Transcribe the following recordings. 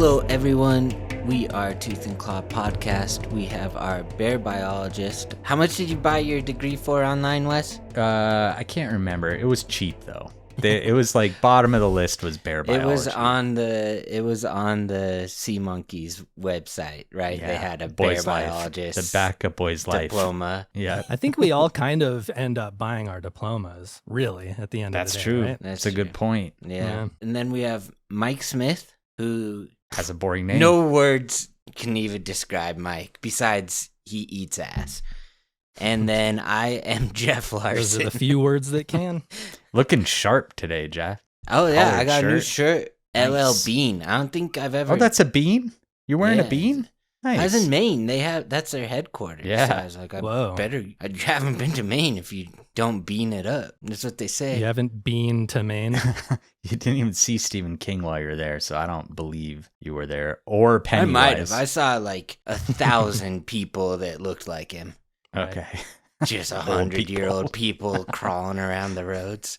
Hello, everyone. We are Tooth and Claw Podcast. We have our bear biologist. How much did you buy your degree for online, Wes? I can't remember. It was cheap though. It was like bottom of the list was bear biology. It was on the Sea Monkeys website, right? Yeah, they had a Boy's bear Life, biologist the back of Boy's Life diploma. Yeah, I think we all kind of end up buying our diplomas, really, at the end of the day. that's true. Right? That's a good point. Yeah. And then we have Mike Smith, who Has a boring name. no words can even describe Mike, besides he eats ass. And then I am Jeff Larson. Those are the few words that can. Looking sharp today, Jeff. Oh, yeah, Collared I got a new shirt. shirt. LL Nice. Bean. I don't think I've ever... Oh, that's a bean? You're wearing a Yeah. bean? Nice. I was in Maine. That's their headquarters. Yeah. So I was like, Whoa. I haven't been to Maine if you don't bean it up. That's what they say. You haven't been to Maine. You didn't even see Stephen King while you were there, so I don't believe you were there. Or I Pennywise. might have. I saw like 1,000 people that looked like him. Okay. Just 100-year-old people crawling around the roads.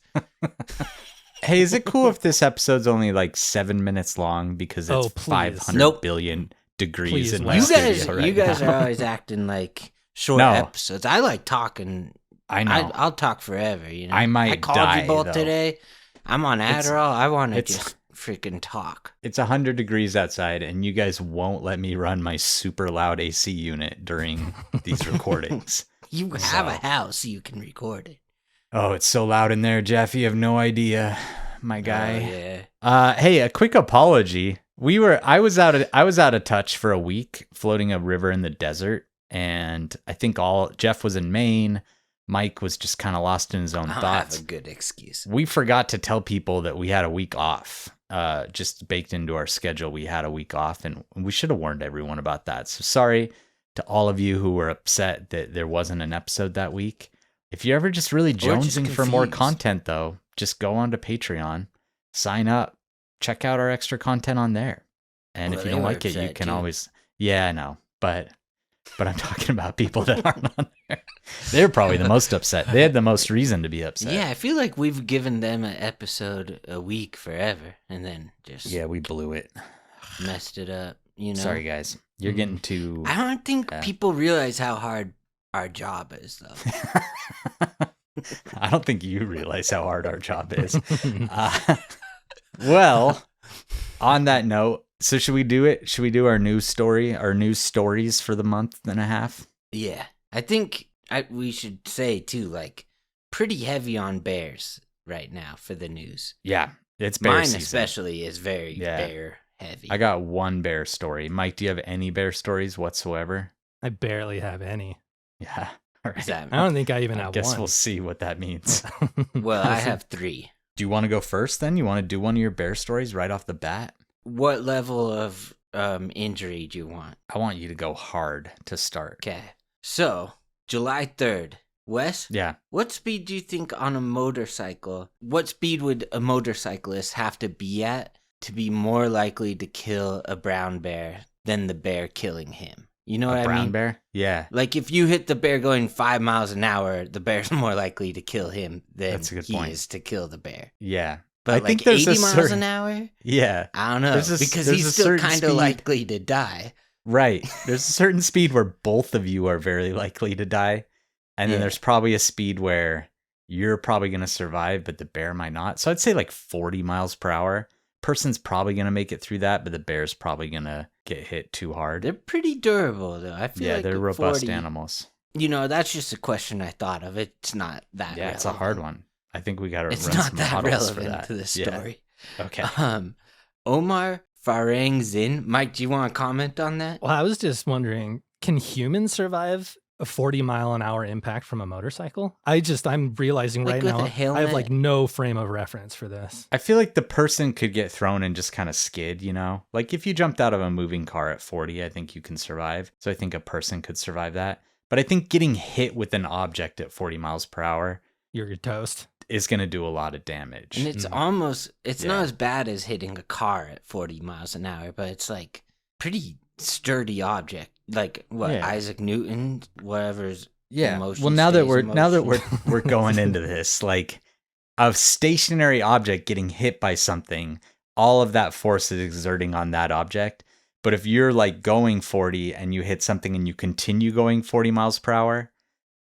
Hey, is it cool if this episode's only like 7 minutes long because it's Oh, please. 500 Nope. billion degrees Please, in my You Wes. studio right you guys now? are always acting like short No. episodes. I like talking. I know. I'll talk forever. You know. I might I called die, you both though. today. I'm on It's- Adderall. I want to it's- just freaking talk. It's 100 degrees outside, and you guys won't let me run my super loud AC unit during these recordings. You have a So- house, you can record it. Oh, it's so loud in there, Jeff. You have no idea, my guy. Oh, yeah. Hey, a quick apology. I was out of touch for a week, floating a river in the desert, and I think Jeff was in Maine. Mike was just kind of lost in his own I don't thoughts. have a good excuse. We forgot to tell people that we had a week off. Just baked into our schedule, we had a week off, and we should have warned everyone about that. So sorry to all of you who were upset that there wasn't an episode that week. If you're ever just really just jonesing for more confused. content, though, just go on to Patreon, sign up, check out our extra content on there. And Well, if you they don't were like it, you upset, can too. always, yeah, I know, but I'm talking about people that aren't on there. They're probably the most upset. They had the most reason to be upset. Yeah, I feel like we've given them an episode a week forever and then just Yeah, we blew it. messed it up. You know? Sorry, guys. You're getting too. I don't think Yeah. people realize how hard our job is, though. I don't think you realize how hard our job is. Well, on that note, so should we do it? Should we do our news stories for the month and a half? Yeah, I think we should say, too, like, pretty heavy on bears right now for the news. Yeah, it's bear Mine season. especially is very Yeah. bear heavy. I got one bear story. Mike, do you have any bear stories whatsoever? I barely have any. Yeah. All Is right. that- I don't think I even I have guess one. we'll see what that means. Well, I have 3. Do you want to go first then? You want to do one of your bear stories right off the bat? What level of injury do you want? I want you to go hard to start. Okay. So, July 3rd. Wes, Yeah. what speed do you think on a motorcycle? What speed would a motorcyclist have to be at to be more likely to kill a brown bear than the bear killing him? You know what A I brown mean? bear? Yeah. Like if you hit the bear going 5 miles an hour, the bear's more likely to kill him than That's a good he point. is to kill the bear. Yeah. But I like think there's 80 a miles certain- an hour? Yeah. I don't know. There's Because there's he's a still certain kind of speed- likely to die. Right. There's a certain speed where both of you are very likely to die. And then Yeah. there's probably a speed where you're probably going to survive, but the bear might not. So I'd say like 40 miles per hour. Person's probably going to make it through that, but the bear's probably going to get hit too hard. They're pretty durable, though. I feel Yeah, like they're at robust 40 animals. You know, that's just a question I thought of. It's not that Yeah, it's a hard relevant. one. I think we got to run It's not some that models for relevant that. to the Yeah. story. Okay. Omar Farang. Mike, do you want to comment on that? Well, I was just wondering, can humans survive a 40-mile-an-hour impact from a motorcycle? I'm realizing Like right with now a helmet? I have like no frame of reference for this. I feel like the person could get thrown and just kind of skid, you know? Like if you jumped out of a moving car at 40, I think you can survive. So I think a person could survive that. But I think getting hit with an object at 40 miles per hour You're toast. is going to do a lot of damage. And it's Yeah. not as bad as hitting a car at 40 miles an hour, but it's like pretty sturdy object. Like what, Yeah. Isaac Newton, whatever's Yeah. emotion Well, now that stays we're going into this, like a stationary object getting hit by something all of that force is exerting on that object. But if you're like going 40 and you hit something and you continue going 40 miles per hour,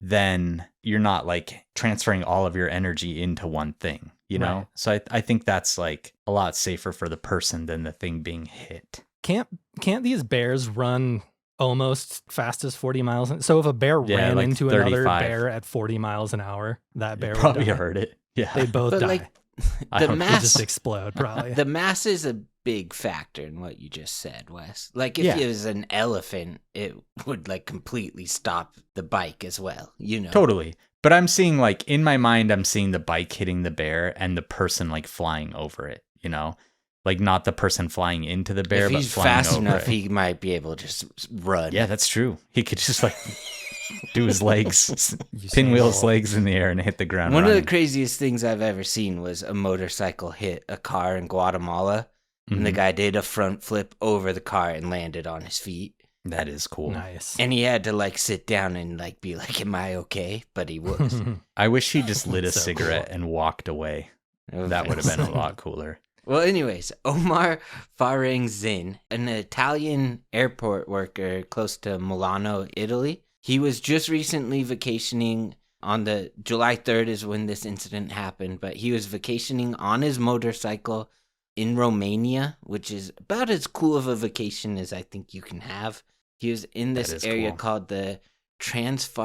then you're not like transferring all of your energy into one thing, you know? Right. So I think that's like a lot safer for the person than the thing being hit. Can't these bears run almost fast as 40 miles? So if a bear ran like into 35. another bear at 40 miles an hour, that bear would Probably die. heard it. Yeah. They'd both But die. like I the don't know. They'd mass, just explode, probably. the mass is a big factor in what you just said, Wes. Like if Yeah. it was an elephant, it would like completely stop the bike as well, you know. Totally. But I'm seeing like in my mind, I'm seeing the bike hitting the bear and the person like flying over it, you know? Like not the person flying into the bear, If but he's flying fast over enough, it. he might be able to just run. Yeah, that's true. He could just like do his legs, You pinwheel say, his legs in the air and hit the ground. One of the running. craziest things I've ever seen was a motorcycle hit a car in Guatemala, and the Mhm. guy did a front flip over the car and landed on his feet. That is cool. Nice. And he had to like sit down and like be like, "Am I okay?" But he was. I wish he just lit a So cigarette cool. and walked away. That would have been a lot cooler. Well, anyways, Omar Farengzin, an Italian airport worker close to Milano, Italy. He was just recently vacationing on the July 3rd is when this incident happened, but he was vacationing on his motorcycle in Romania, which is about as cool of a vacation as I think you can have. He was in That this is area cool. called the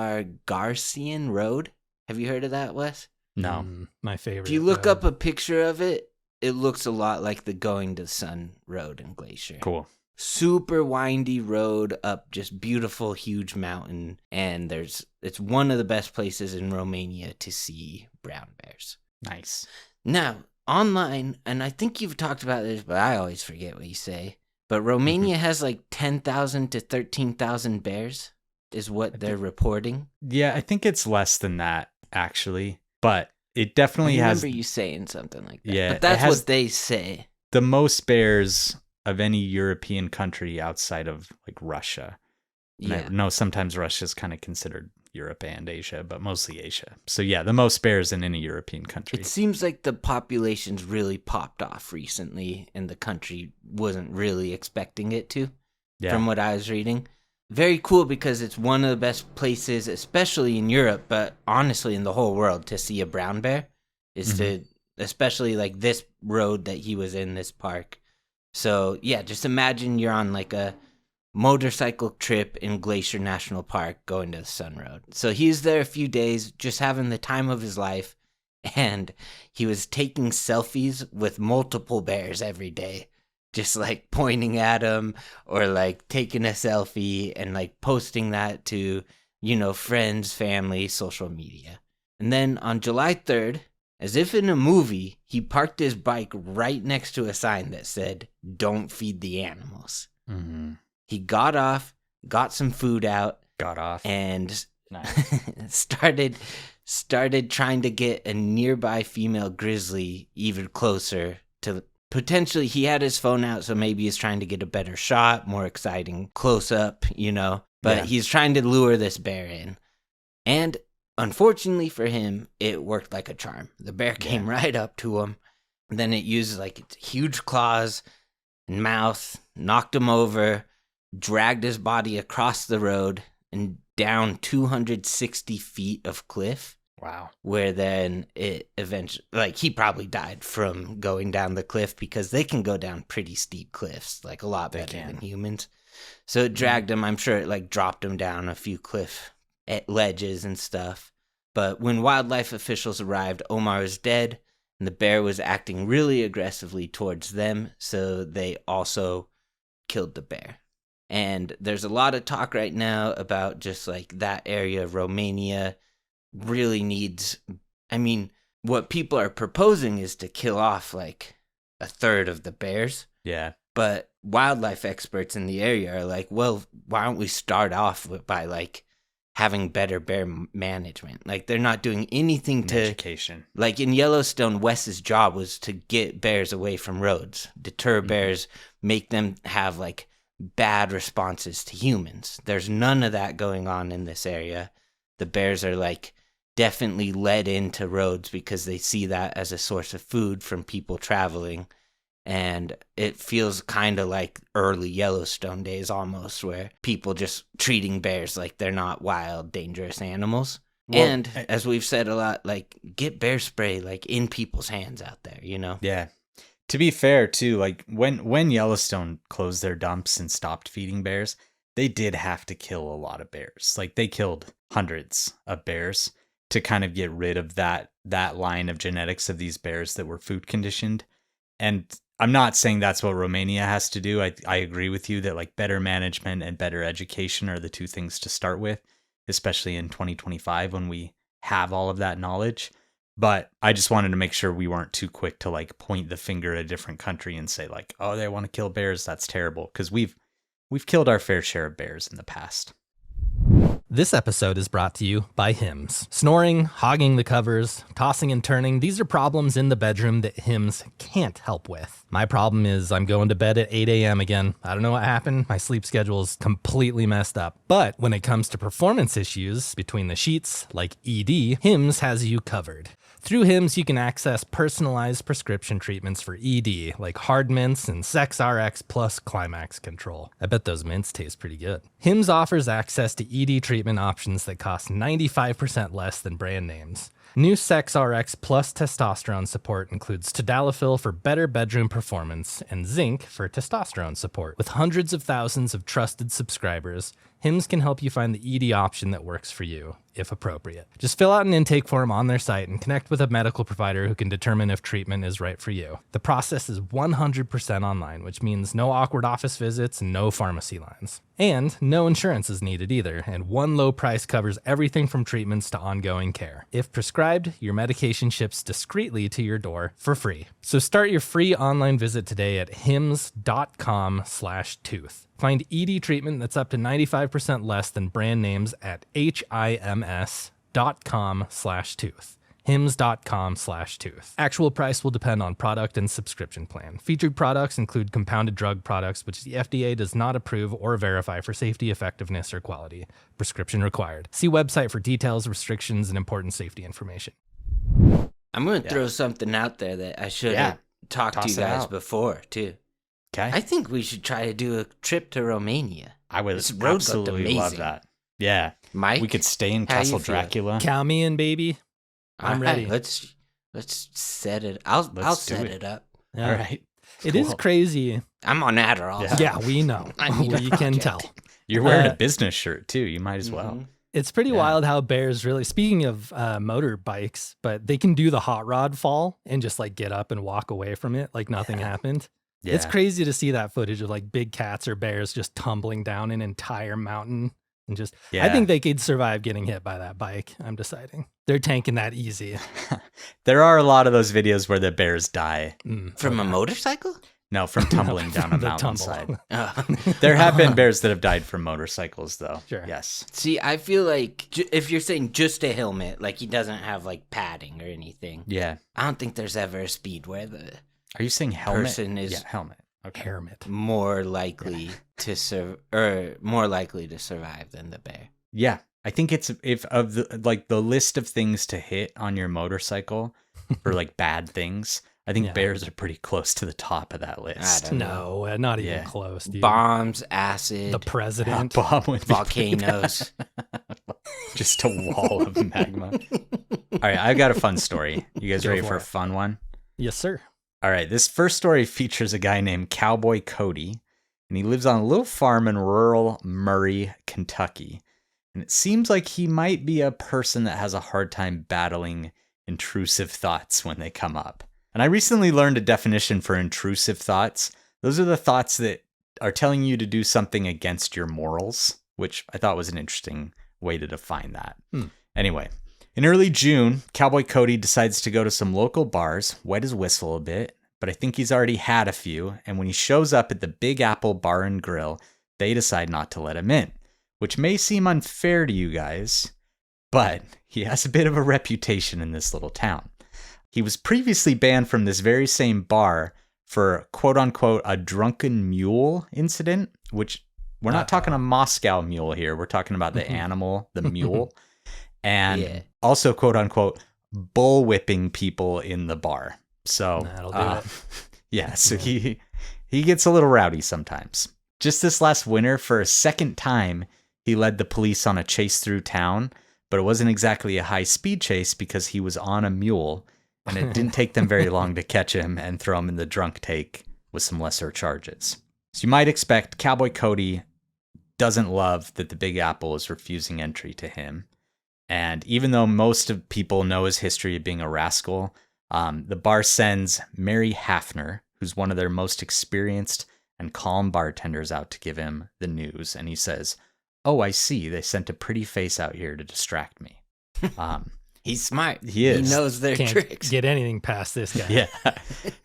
Transfargarsian Road. Have you heard of that, Wes? No. My favorite. If you look road. up a picture of it, it looks a lot like the Going to the Sun Road in Glacier. Cool. Super windy road up just beautiful, huge mountain. And it's one of the best places in Romania to see brown bears. Nice. Now, online, and I think you've talked about this, but I always forget what you say. But Romania has like 10,000 to 13,000 bears, is what they're reporting. Yeah, I think it's less than that, actually. But it I definitely has remember you saying something like that. Yeah, but it that's has- what they say. the most bears of any European country outside of like Russia. And Yeah. I know sometimes Russia's kind of considered Europe and Asia, but mostly Asia. So yeah, the most bears in any European country. It seems like the population's really popped off recently, and the country wasn't really expecting it to, Yeah. from what I was reading. Very cool because it's one of the best places, especially in Europe, but honestly in the whole world, to see a brown bear. Is to, especially like this road that he was in, this park. So yeah, just imagine you're on like a motorcycle trip in Glacier National Park going to the Sun Road. So he was there a few days, just having the time of his life, and he was taking selfies with multiple bears every day, just like pointing at them or like taking a selfie and like posting that to, friends, family, social media. And then on July 3rd, as if in a movie, he parked his bike right next to a sign that said, "Don't feed the animals." Mm-hmm. He got off, got some food out, Got off. and Nice. started trying to get a nearby female grizzly even closer to potentially. He had his phone out, so maybe he's trying to get a better shot, more exciting close up, but Yeah. he's trying to lure this bear in. And unfortunately for him, it worked like a charm. The bear came right up to him. And then it used like its huge claws and mouth, knocked him over, dragged his body across the road and down 260 feet of cliff, Wow. where then it eventually, like, he probably died from going down the cliff because they can go down pretty steep cliffs, like a lot They better can. than humans. So it dragged him. I'm sure it like dropped him down a few cliff ledges and stuff. But when wildlife officials arrived, Omar was dead, and the bear was acting really aggressively towards them, so they also killed the bear. And there's a lot of talk right now about just like that area of Romania really needs, what people are proposing is to kill off like a third of the bears. Yeah. But wildlife experts in the area are like, well, why don't we start off by like having better bear management? Like they're not doing anything And to, education. like in Yellowstone, Wes's job was to get bears away from roads, deter bears, make them have like bad responses to humans. There's none of that going on in this area. The bears are like definitely led into roads because they see that as a source of food from people traveling. And it feels kind of like early Yellowstone days almost, where people just treating bears like they're not wild, dangerous animals. Well, and as we've said a lot, like, get bear spray like in people's hands out there, you know? Yeah. To be fair, too, like when Yellowstone closed their dumps and stopped feeding bears, they did have to kill a lot of bears. Like, they killed hundreds of bears to kind of get rid of that line of genetics of these bears that were food conditioned. And I'm not saying that's what Romania has to do. I agree with you that like better management and better education are the two things to start with, especially in 2025 when we have all of that knowledge. But I just wanted to make sure we weren't too quick to like point the finger at a different country and say like, oh, they want to kill bears. That's terrible. Because we've killed our fair share of bears in the past. This episode is brought to you by Hims. Snoring, hogging the covers, tossing and turning, these are problems in the bedroom that Hims can't help with. My problem is I'm going to bed at 8 a.m. again. I don't know what happened. My sleep schedule is completely messed up. But when it comes to performance issues between the sheets, like ED, Hims has you covered. Through Hims, you can access personalized prescription treatments for ED, like hard mints and Sex RX plus Climax Control. I bet those mints taste pretty good. Hims offers access to ED treatment options that cost 95% less than brand names. New Sex RX plus testosterone support includes tadalafil for better bedroom performance and zinc for testosterone support. With hundreds of thousands of trusted subscribers, Hims can help you find the ED option that works for you, if appropriate. Just fill out an intake form on their site and connect with a medical provider who can determine if treatment is right for you. The process is 100% online, which means no awkward office visits and no pharmacy lines. And no insurance is needed either, and one low price covers everything from treatments to ongoing care. If prescribed, your medication ships discreetly to your door for free. So start your free online visit today at hims.com/tooth. Find ED treatment that's up to 95% less than brand names at hims.com/tooth. hims.com/tooth. Actual price will depend on product and subscription plan. Featured products include compounded drug products, which the FDA does not approve or verify for safety, effectiveness, or quality. Prescription required. See website for details, restrictions, and important safety information. I'm going to throw something out there that I should have talked to you guys before, too. Okay. I think we should try to do a trip to Romania. I would absolutely love that. Yeah. Mike, we could stay in Castle Dracula. Count me in, baby. I'm ready. Let's set it. I'll set it up. Yeah. All right. It is crazy. I'm on Adderall. Yeah, we know. We can tell. You're wearing a business shirt too. You might as well. It's pretty wild how bears really, speaking of motorbikes, but they can do the hot rod fall and just like get up and walk away from it like nothing happened. Yeah. It's crazy to see that footage of like big cats or bears just tumbling down an entire mountain and just, I think they could survive getting hit by that bike. I'm deciding. They're tanking that easy. There are a lot of those videos where the bears die. From a motorcycle? No, from tumbling down a mountainside. There have been bears that have died from motorcycles, though. Sure. Yes. See, I feel like if you're saying just a helmet, like he doesn't have like padding or anything. Yeah. I don't think there's ever a speed where the Are you saying helmet? Person is helmet. Okay. Helmet. More likely to survive than the bear. Yeah. I think it's the list of things to hit on your motorcycle for like bad things. I think bears are pretty close to the top of that list. No, not even close. Dude. Bombs, acid, the president, volcanoes, just a wall of magma. All right, I've got a fun story. You guys ready for a fun one? Yes, sir. All right, this first story features a guy named Cowboy Cody, and he lives on a little farm in rural Murray, Kentucky. And it seems like he might be a person that has a hard time battling intrusive thoughts when they come up. And I recently learned a definition for intrusive thoughts. Those are the thoughts that are telling you to do something against your morals, which I thought was an interesting way to define that. Anyway, in early June, Cowboy Cody decides to go to some local bars, wet his whistle a bit, but I think he's already had a few. And when he shows up at the Big Apple Bar and Grill, they decide not to let him in, which may seem unfair to you guys, but he has a bit of a reputation in this little town. He was previously banned from this very same bar for quote unquote a drunken mule incident, which we're not talking a Moscow mule here. We're talking about the animal, the mule, and also quote unquote bullwhipping people in the bar. So that'll do it. Yeah, so he gets a little rowdy sometimes. Just this last winter, for a second time, he led the police on a chase through town, but it wasn't exactly a high-speed chase because he was on a mule, and it didn't take them very long to catch him and throw him in the drunk take with some lesser charges. So you might expect Cowboy Cody doesn't love that the Big Apple is refusing entry to him. And even though most of people know his history of being a rascal, the bar sends Mary Hafner, who's one of their most experienced and calm bartenders, out to give him the news. And he says, "Oh, I see. They sent a pretty face out here to distract me." He's smart. He is. He knows their Can't tricks. get anything past this guy. Yeah.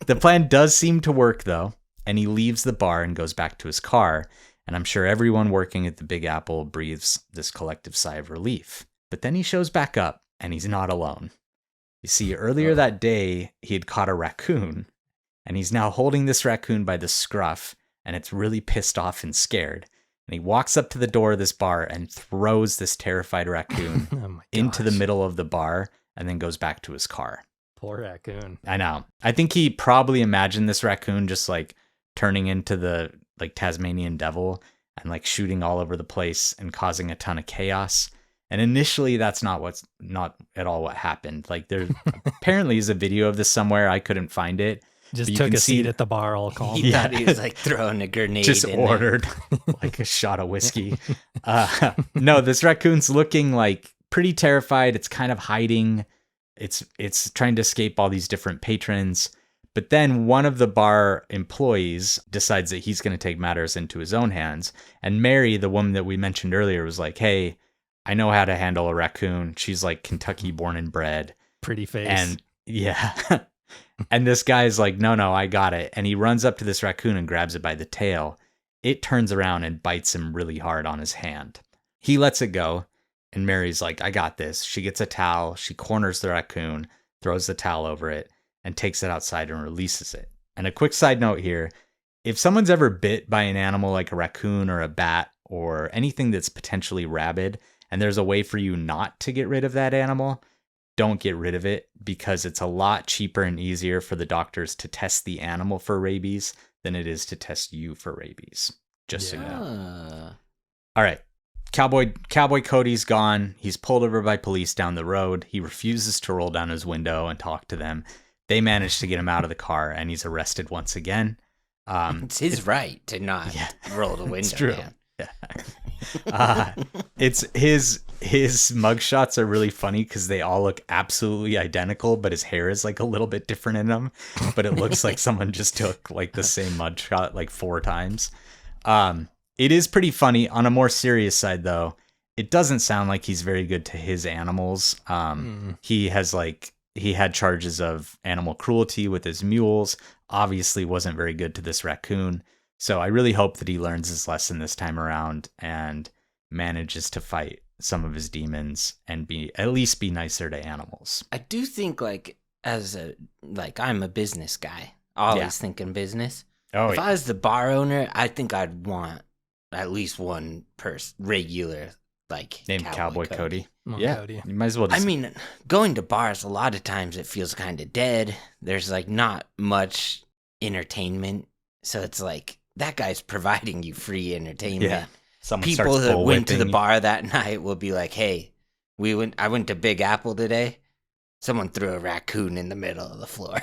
The plan does seem to work, though. And he leaves the bar and goes back to his car. And I'm sure everyone working at the Big Apple breathes this collective sigh of relief. But then he shows back up, and he's not alone. You see, earlier that day, he had caught a raccoon, and he's now holding this raccoon by the scruff, and it's really pissed off and scared. And he walks up to the door of this bar and throws this terrified raccoon into the middle of the bar, and then goes back to his car. Poor raccoon. I know. I think he probably imagined this raccoon just like turning into the like Tasmanian devil and like shooting all over the place and causing a ton of chaos. And initially, that's not at all what happened. Like there apparently is a video of this somewhere. I couldn't find it. Just took a seat at the bar all calm. He thought he was like throwing a grenade. Just in ordered like a shot of whiskey. No, this raccoon's looking like pretty terrified. It's kind of hiding. It's trying to escape all these different patrons. But then one of the bar employees decides that he's going to take matters into his own hands. And Mary, the woman that we mentioned earlier, was like, "Hey, I know how to handle a raccoon." She's like Kentucky born and bred. Pretty face. And yeah. And this guy's like, no, I got it. And he runs up to this raccoon and grabs it by the tail. It turns around and bites him really hard on his hand. He lets it go. And Mary's like, "I got this." She gets a towel. She corners the raccoon, throws the towel over it, and takes it outside and releases it. And a quick side note here. If someone's ever bit by an animal like a raccoon or a bat or anything that's potentially rabid, and there's a way for you not to get rid of that animal, don't get rid of it, because it's a lot cheaper and easier for the doctors to test the animal for rabies than it is to test you for rabies. Just so you know. All right. Cowboy Cody's gone. He's pulled over by police down the road. He refuses to roll down his window and talk to them. They manage to get him out of the car, and he's arrested once again. It's his right to not roll the window it's true. down. It's his mugshots are really funny because they all look absolutely identical, but his hair is like a little bit different in them. But it looks like someone just took like the same mugshot like 4 times. It is pretty funny. On a more serious side, though, it doesn't sound like he's very good to his animals. He had charges of animal cruelty with his mules. Obviously, wasn't very good to this raccoon. So I really hope that he learns his lesson this time around and manages to fight some of his demons and at least be nicer to animals. I do think I'm a business guy, always thinking business. If I was the bar owner, I think I'd want at least one regular named Cowboy Cody. Cody. You might as well just... I mean, going to bars, a lot of times it feels kind of dead. There's like not much entertainment. So it's like, that guy's providing you free entertainment. Yeah. People that went to the bar that night will be like, "Hey, I went to Big Apple today. Someone threw a raccoon in the middle of the floor."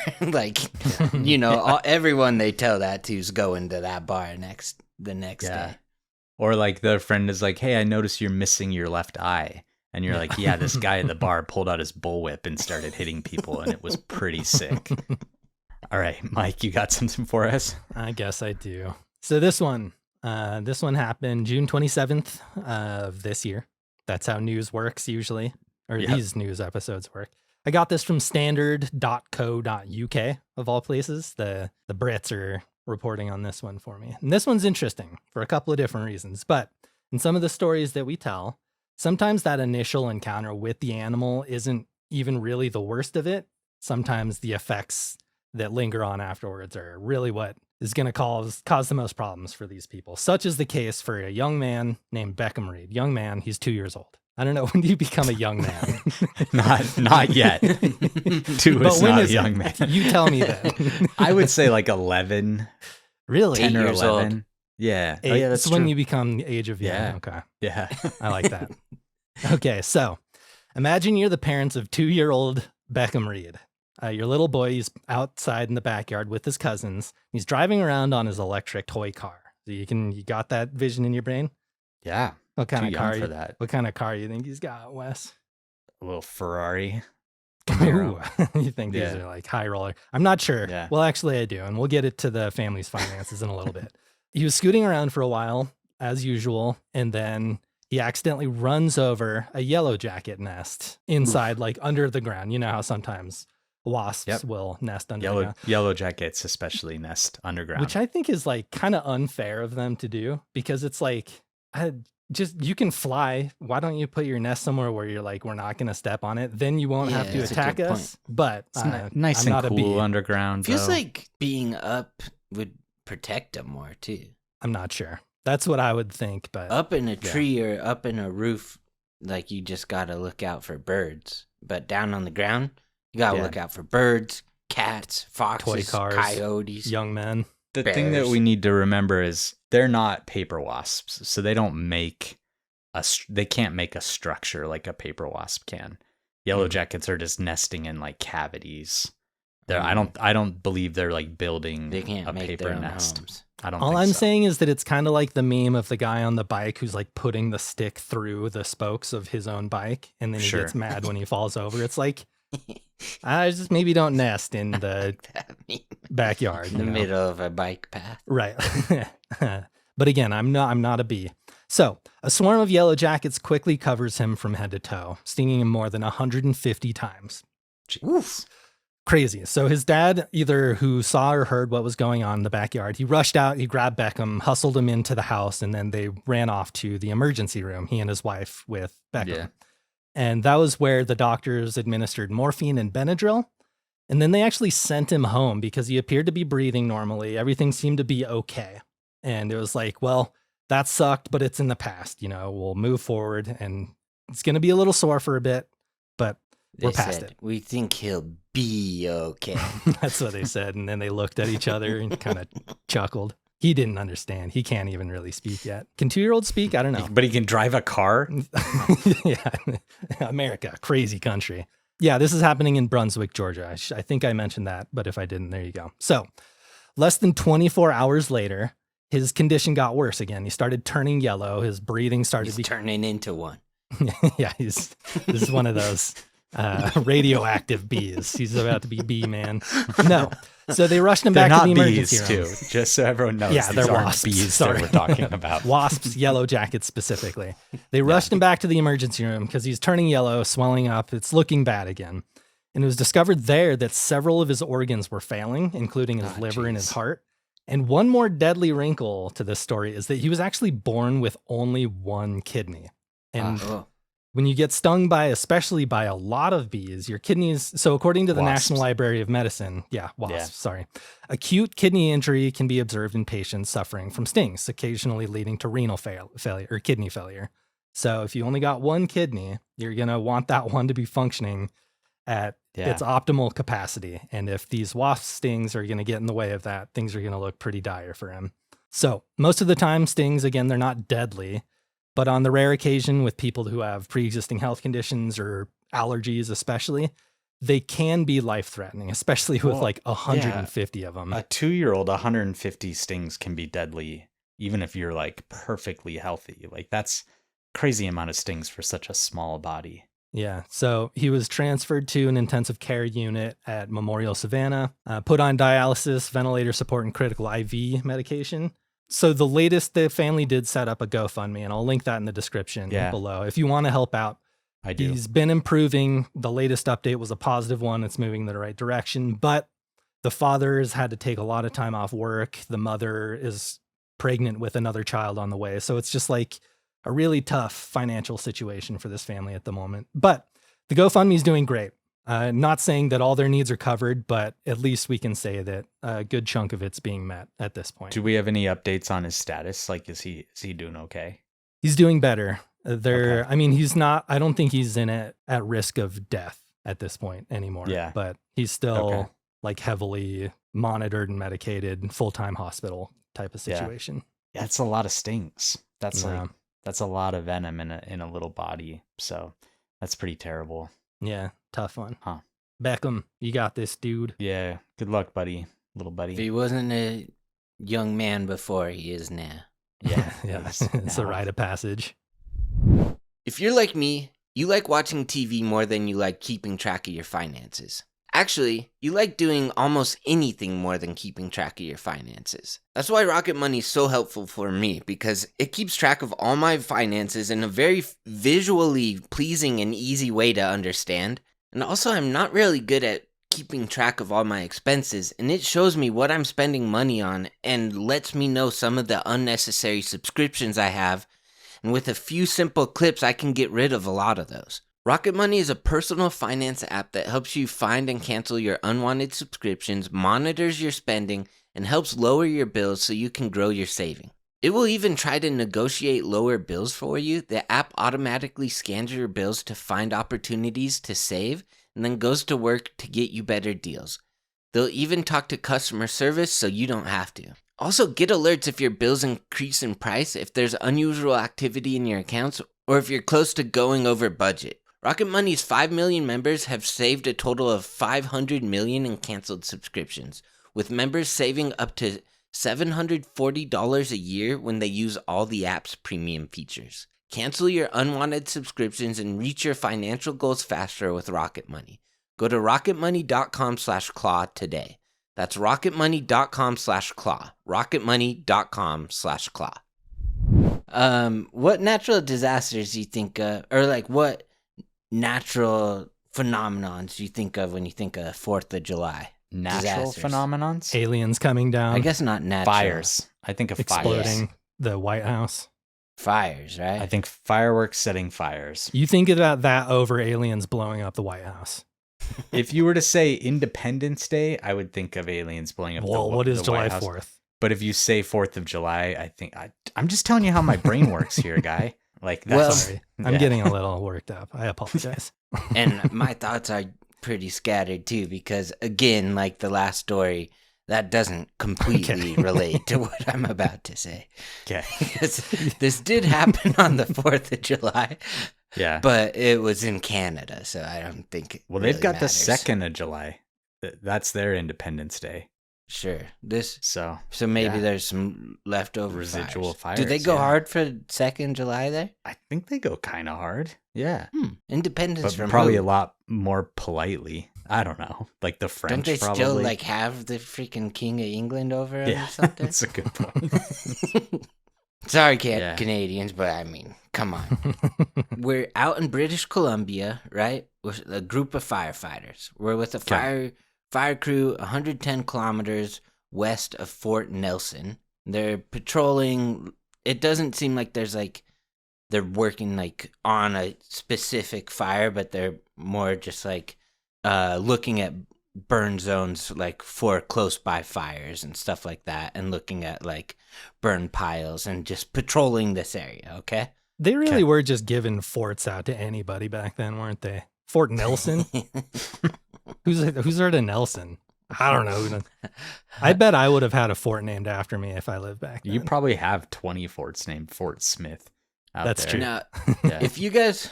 Everyone they tell that to is going to that bar the next day. Or like their friend is like, "Hey, I noticed you're missing your left eye." And you're like, "Yeah, this guy at the bar pulled out his bullwhip and started hitting people, and it was pretty sick." All right, Mike, you got something for us? I guess I do. So this one happened June 27th of this year. That's how news works usually, or these news episodes work. I got this from standard.co.uk of all places. The Brits are reporting on this one for me. And this one's interesting for a couple of different reasons. But in some of the stories that we tell, sometimes that initial encounter with the animal isn't even really the worst of it. Sometimes the effects that linger on afterwards are really what is going to cause the most problems for these people. Such is the case for a young man named Beckham Reed. Young man, he's 2 years old. I don't know. When do you become a young man? Not yet. 2 But is when not is a young it? man. You tell me then. I would say like 11, Really? 10 or 8 years old. 11. Yeah. Oh, Eight. yeah, that's It's when true. you become the age of young. Yeah. Okay. Yeah. I like that. Okay, so imagine you're the parents of 2-year-old Beckham Reed. Your little boy, he's outside in the backyard with his cousins. He's driving around on his electric toy car. So you got that vision in your brain? Yeah. What kind Too of young car? for that. What kind of car you think he's got, Wes? A little Ferrari. Ooh, you think these Yeah. are like high roller? I'm not sure. Yeah. Well, actually, I do, and we'll get it to the family's finances in a little bit. He was scooting around for a while, as usual, and then he accidentally runs over a yellow jacket nest inside, like under the ground. You know how sometimes wasps will nest under the ground. Yellow jackets especially nest underground. Which I think is like kind of unfair of them to do, because it's like, you can fly. Why don't you put your nest somewhere where you're like, we're not going to step on it? Then you won't have to that's a attack good us. But It's nice I'm and not a cool bee. underground. Feels though. like being up would protect them more too. I'm not sure. That's what I would think. But Up in a tree or up in a roof, like you just gotta look out for birds. But down on the ground, you gotta look out for birds, cats, foxes, Toy cars, coyotes. young men. the thing that bears. we need to remember is they're not paper wasps, so they don't make they can't make a structure like a paper wasp can. Yellow jackets are just nesting in like cavities. I don't believe they're like building They can't a make paper their own nest. homes. I don't. All think I'm so. saying is that it's kind of like the meme of the guy on the bike who's like putting the stick through the spokes of his own bike, and then he Sure. gets mad when he falls over. It's like, I just maybe don't nest in the That meme. backyard. In the you know? middle of a bike path. Right. But again, I'm not a bee. So a swarm of yellow jackets quickly covers him from head to toe, stinging him more than 150 times. Oof. Crazy. So his dad, either who saw or heard what was going on in the backyard, he rushed out, he grabbed Beckham, hustled him into the house, and then they ran off to the emergency room, he and his wife with Beckham. Yeah. And that was where the doctors administered morphine and Benadryl. And then they actually sent him home because he appeared to be breathing normally. Everything seemed to be okay. And it was like, well, that sucked, but it's in the past. You know, we'll move forward, and it's going to be a little sore for a bit, but we're past it. We think he'll be okay. That's what they said. And then they looked at each other and kind of chuckled. He didn't understand. He can't even really speak yet. Can 2-year-olds speak? I don't know. But he can drive a car. Yeah. America, crazy country. Yeah, this is happening in Brunswick, Georgia. I think I mentioned that, but if I didn't, there you go. So less than 24 hours later, his condition got worse again. He started turning yellow. His breathing started He's turning into one. Yeah, this is one of those radioactive bees. He's about to be bee man. No. So they rushed him They're back to not the emergency bees, room. too. Just so everyone knows, Yeah, these they're aren't wasps. bees Sorry. that we're talking about. Wasps, yellow jackets specifically. They rushed him back to the emergency room because he's turning yellow, swelling up. It's looking bad again. And it was discovered there that several of his organs were failing, including his liver and his heart. And one more deadly wrinkle to this story is that he was actually born with only one kidney. And when you get stung by, especially by a lot of bees, your kidneys, so according to the National Library of Medicine, sorry, acute kidney injury can be observed in patients suffering from stings, occasionally leading to renal failure or kidney failure. So if you only got one kidney, you're going to want that one to be functioning at its optimal capacity. And if these wasp stings are going to get in the way of that, things are going to look pretty dire for him. So most of the time, stings, again, they're not deadly. But on the rare occasion with people who have pre-existing health conditions or allergies especially, they can be life-threatening, especially with like 150 of them. A 2-year-old, 150 stings can be deadly, even if you're like perfectly healthy. Like that's crazy amount of stings for such a small body. Yeah, so he was transferred to an intensive care unit at Memorial Savannah, put on dialysis, ventilator support, and critical IV medication. So the latest, the family did set up a GoFundMe, and I'll link that in the description below. If you want to help out, I do. He's been improving. The latest update was a positive one. It's moving in the right direction, but the father has had to take a lot of time off work. The mother is pregnant with another child on the way. So it's just like a really tough financial situation for this family at the moment. But the GoFundMe is doing great. Not saying that all their needs are covered, but at least we can say that a good chunk of it's being met at this point. Do we have any updates on his status? Like, is he doing okay? He's doing better. They're, Okay. I mean, he's not, I don't think he's in it at risk of death at this point anymore. Yeah. But he's still Okay. like heavily monitored and medicated, full-time hospital type of Yeah. situation. That's a lot of stings. That's Yeah. like, that's a lot of venom in a little body. So that's pretty terrible. Yeah. Tough one. Huh. Beckham, you got this, dude. Yeah. Good luck, buddy. Little If buddy. he wasn't a young man before, he is now. Yeah. Yeah. he's It's a now- rite of passage. If you're like me, you like watching TV more than you like keeping track of your finances. Actually, you like doing almost anything more than keeping track of your finances. That's why Rocket Money is so helpful for me, because it keeps track of all my finances in a very visually pleasing and easy way to understand. And also, I'm not really good at keeping track of all my expenses, and it shows me what I'm spending money on and lets me know some of the unnecessary subscriptions I have. And with a few simple clips, I can get rid of a lot of those. Rocket Money is a personal finance app that helps you find and cancel your unwanted subscriptions, monitors your spending, and helps lower your bills so you can grow your saving. It will even try to negotiate lower bills for you. The app automatically scans your bills to find opportunities to save and then goes to work to get you better deals. They'll even talk to customer service so you don't have to. Also, get alerts if your bills increase in price, if there's unusual activity in your accounts, or if you're close to going over budget. Rocket Money's 5 million members have saved a total of $500 million in canceled subscriptions, with members saving up to $740 a year when they use all the app's premium features. Cancel your unwanted subscriptions and reach your financial goals faster with Rocket Money. Go to rocketmoney.com/claw today. That's rocketmoney.com/claw. rocketmoney.com/claw. What natural disasters do you think of, or like what natural phenomenons do you think of when you think of 4th of July? Natural Disasters. phenomenons? Aliens coming down, I guess not natural. Fires. I think of exploding fires. the White House. Fires, right? I think fireworks setting fires. You think about that over aliens blowing up the White House. If you were to say Independence Day, I would think of aliens blowing up Well, the what is the July White House. 4th? But if you say 4th of July, I think I'm just telling you how my brain works here, guy. Like that's Well, Sorry. I'm yeah. getting a little worked up. I apologize. And my thoughts are pretty scattered too, because again, like the last story, that doesn't completely relate to what I'm about to say. Okay. Because this did happen on the 4th of July, Yeah. but it was in Canada, so I don't think it Well, really they've got matters. the 2nd of July. That's their Independence Day. Sure. So So maybe yeah. there's some leftover Residual fires. Do they fires, go yeah. hard for 2nd July there? I think they go kind of hard. Yeah. Independence But from probably who? a lot more politely. I don't know. Like the French Don't they probably. still like have the freaking King of England over 'em Yeah, or something? that's a good point. Sorry, Yeah. Canadians, but I mean, come on. We're out in British Columbia, right? With a group of firefighters. We're with a fire crew 110 kilometers west of Fort Nelson. They're patrolling. It doesn't seem like there's like they're working like on a specific fire, but they're more just like looking at burn zones like for close by fires and stuff like that, and looking at like burn piles and just patrolling this area. Okay. They really Okay. were just giving forts out to anybody back then, weren't they? Fort Nelson? Who's heard of Nelson? I don't know. I bet I would have had a fort named after me if I lived back then. You probably have 20 forts named Fort Smith out That's there. true. Now, Yeah. if you guys,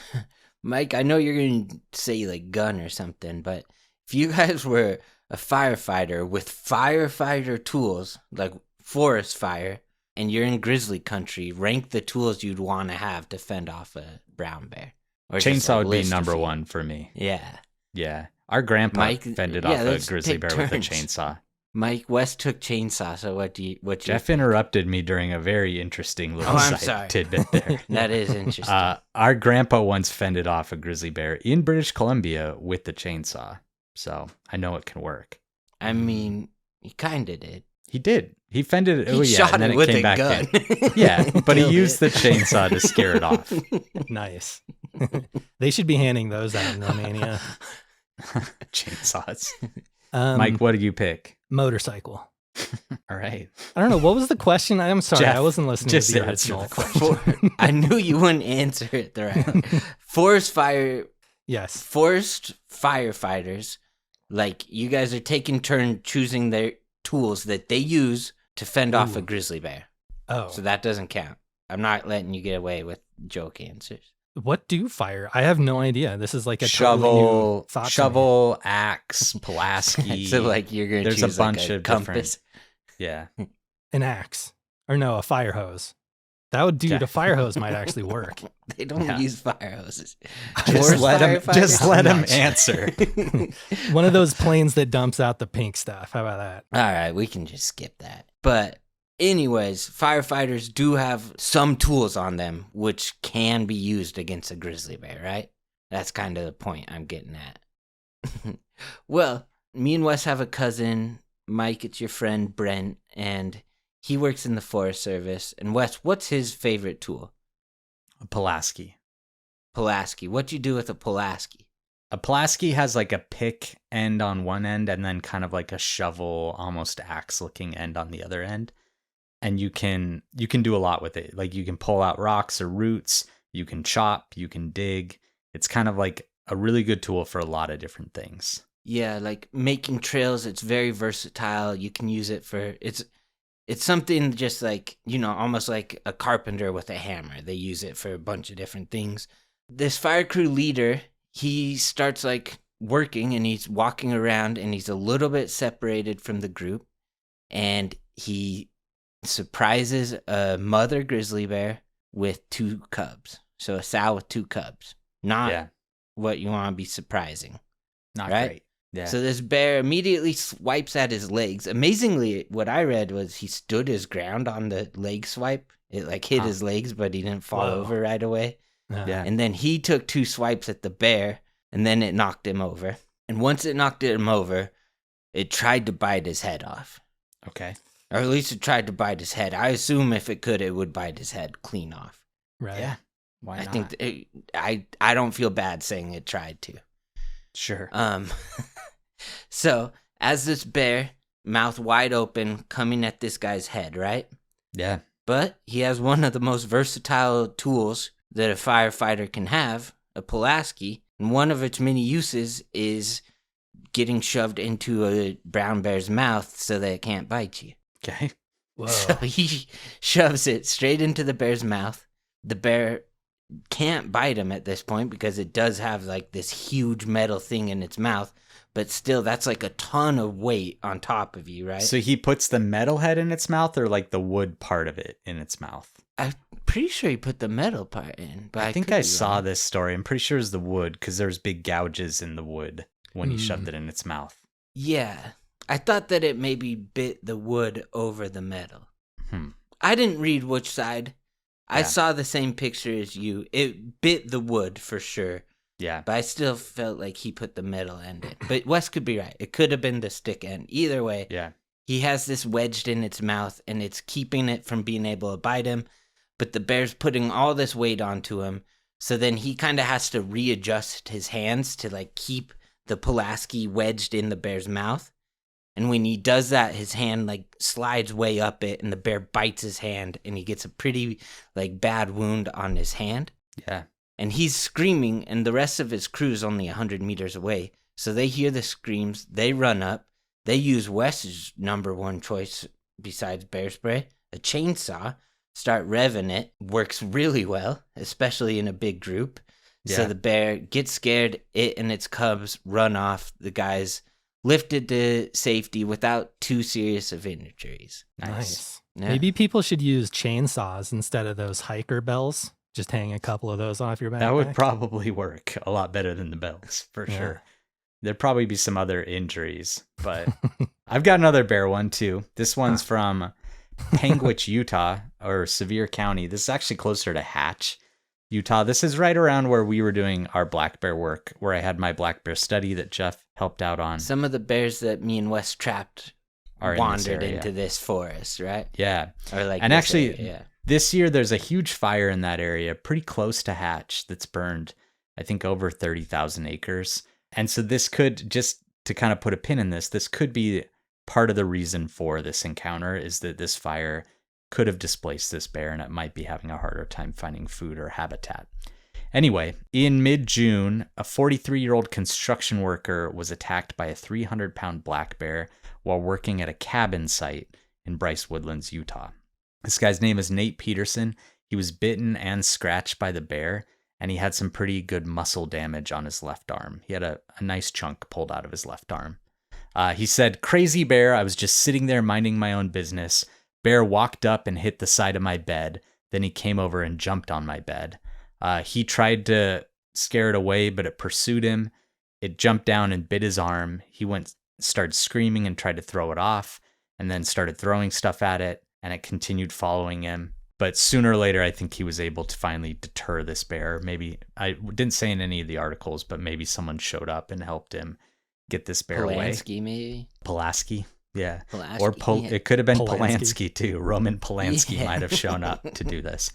Mike, I know you're going to say like gun or something, but if you guys were a firefighter with firefighter tools, like forest fire, and you're in grizzly country, rank the tools you'd want to have to fend off a brown bear. Or just, Chainsaw like, would be list a number few. one for me. Yeah. Yeah. Our grandpa Mike- fended yeah, off a let's grizzly take bear with a turns. chainsaw. Mike West took chainsaw, so what do you Jeff interrupted me during a very interesting little Oh, I'm side sorry. tidbit there. That is interesting. Our grandpa once fended off a grizzly bear in British Columbia with the chainsaw. So I know it can work. I mean, he kind of did. He did. He fended it. He Oh, yeah. shot And then it it with came a back gun. in. Yeah. But he Killed used it. the chainsaw to scare it off. Nice. They should be handing those out in Romania. Chainsaws. Um, Mike, what did you pick? motorcycle. All right. I don't know. What was the question? I'm sorry. Jeff, I wasn't listening just to the answer original the question. I knew you wouldn't answer it the right way. Forest firefighters, like you guys are taking turn choosing their tools that they use to fend off a grizzly bear. Oh. So that doesn't count. I'm not letting you get away with joke answers. What do fire? I have no idea. This is like a totally new thought to me. shovel, axe, Pilaski. So like you're gonna There's choose a bunch like a of compass. Yeah. An axe. Or no, a fire hose. That would do. The fire hose might actually work. They don't use fire hoses. Just let him Nice. answer. One of those planes that dumps out the pink stuff. How about that? All right, we can just skip that. But anyways, firefighters do have some tools on them which can be used against a grizzly bear, right? That's kind of the point I'm getting at. Well, me and Wes have a cousin, Mike, it's your friend Brent, and he works in the Forest Service. And Wes, what's his favorite tool? A Pilaski. Pilaski. What you do with a Pilaski? A Pilaski has like a pick end on one end and then kind of like a shovel, almost axe looking end on the other end. And you can do a lot with it. Like you can pull out rocks or roots, you can chop, you can dig. It's kind of like a really good tool for a lot of different things. Yeah, like making trails, it's very versatile. You can use it for it's something just like, you know, almost like a carpenter with a hammer. They use it for a bunch of different things. This fire crew leader, he starts like working and he's walking around and he's a little bit separated from the group, and he surprises a mother grizzly bear with 2 cubs. So a sow with 2 cubs. Not what you want to be surprising. Not right? great. Yeah. So this bear immediately swipes at his legs. Amazingly, what I read was he stood his ground on the leg swipe. It like hit his legs, but he didn't fall over right away. Yeah. And then he took 2 swipes at the bear, and then it knocked him over. And once it knocked him over, it tried to bite his head off. Okay. Or at least it tried to bite his head. I assume if it could, it would bite his head clean off. Right. Yeah. Why not? I think I don't feel bad saying it tried to. Sure. So as this bear, mouth wide open, coming at this guy's head, right? Yeah. But he has one of the most versatile tools that a firefighter can have, a Pilaski, and one of its many uses is getting shoved into a brown bear's mouth so that it can't bite you. Okay. Whoa. So he shoves it straight into the bear's mouth. The bear can't bite him at this point because it does have like this huge metal thing in its mouth, but still that's like a ton of weight on top of you, right? So he puts the metal head in its mouth or like the wood part of it in its mouth? I'm pretty sure he put the metal part in, but I think I saw this story. I'm pretty sure it was the wood because there's big gouges in the wood when he shoved it in its mouth. Yeah. I thought that it maybe bit the wood over the metal. Hmm. I didn't read which side. I Yeah. saw the same picture as you. It bit the wood for sure. Yeah. But I still felt like he put the metal end in. But Wes could be right. It could have been the stick end. Either way, Yeah. he has this wedged in its mouth, and it's keeping it from being able to bite him. But the bear's putting all this weight onto him. So then he kind of has to readjust his hands to like keep the Pilaski wedged in the bear's mouth. And when he does that, his hand like slides way up it, and the bear bites his hand, and he gets a pretty like bad wound on his hand. Yeah. And he's screaming, and the rest of his crew's only 100 meters away. So they hear the screams, they run up, they use Wes's number one choice besides bear spray, a chainsaw, start revving it, works really well, especially in a big group. Yeah. So the bear gets scared, it and its cubs run off, the guys lifted to safety without too serious of injuries. Nice. Yeah. Maybe people should use chainsaws instead of those hiker bells. Just hang a couple of those off your back. That would probably work a lot better than the bells, for Yeah. sure. There'd probably be some other injuries, but I've got another bear one too. This one's from Panguitch, Utah, or Sevier County. This is actually closer to Hatch, Utah. This is right around where we were doing our black bear work, where I had my black bear study that Jeff helped out on. Some of the bears that me and Wes trapped Are in this wandered area. into this forest, right? Yeah. Or like And this actually, area, yeah. This year, there's a huge fire in that area, pretty close to Hatch, that's burned, I think, over 30,000 acres. And so this could, just to kind of put a pin in this could be part of the reason for this encounter is that this fire could have displaced this bear and it might be having a harder time finding food or habitat. Anyway, in mid-June, a 43-year-old construction worker was attacked by a 300-pound black bear while working at a cabin site in Bryce Woodlands, Utah. This guy's name is Nate Peterson. He was bitten and scratched by the bear, and he had some pretty good muscle damage on his left arm. He had a nice chunk pulled out of his left arm. He said, "Crazy bear, I was just sitting there minding my own business. Bear walked up and hit the side of my bed. Then he came over and jumped on my bed. He tried to scare it away, but it pursued him. It jumped down and bit his arm. He started screaming and tried to throw it off, and then started throwing stuff at it, and it continued following him. But sooner or later, I think he was able to finally deter this bear. Maybe, I didn't say in any of the articles, but maybe someone showed up and helped him get this bear away. Polanski, maybe? Pilaski, yeah. Pilaski, Or it could have been Polanski. Polanski too. Roman Polanski might have shown up to do this.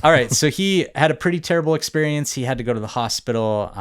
All right, so he had a pretty terrible experience. He had to go to the hospital.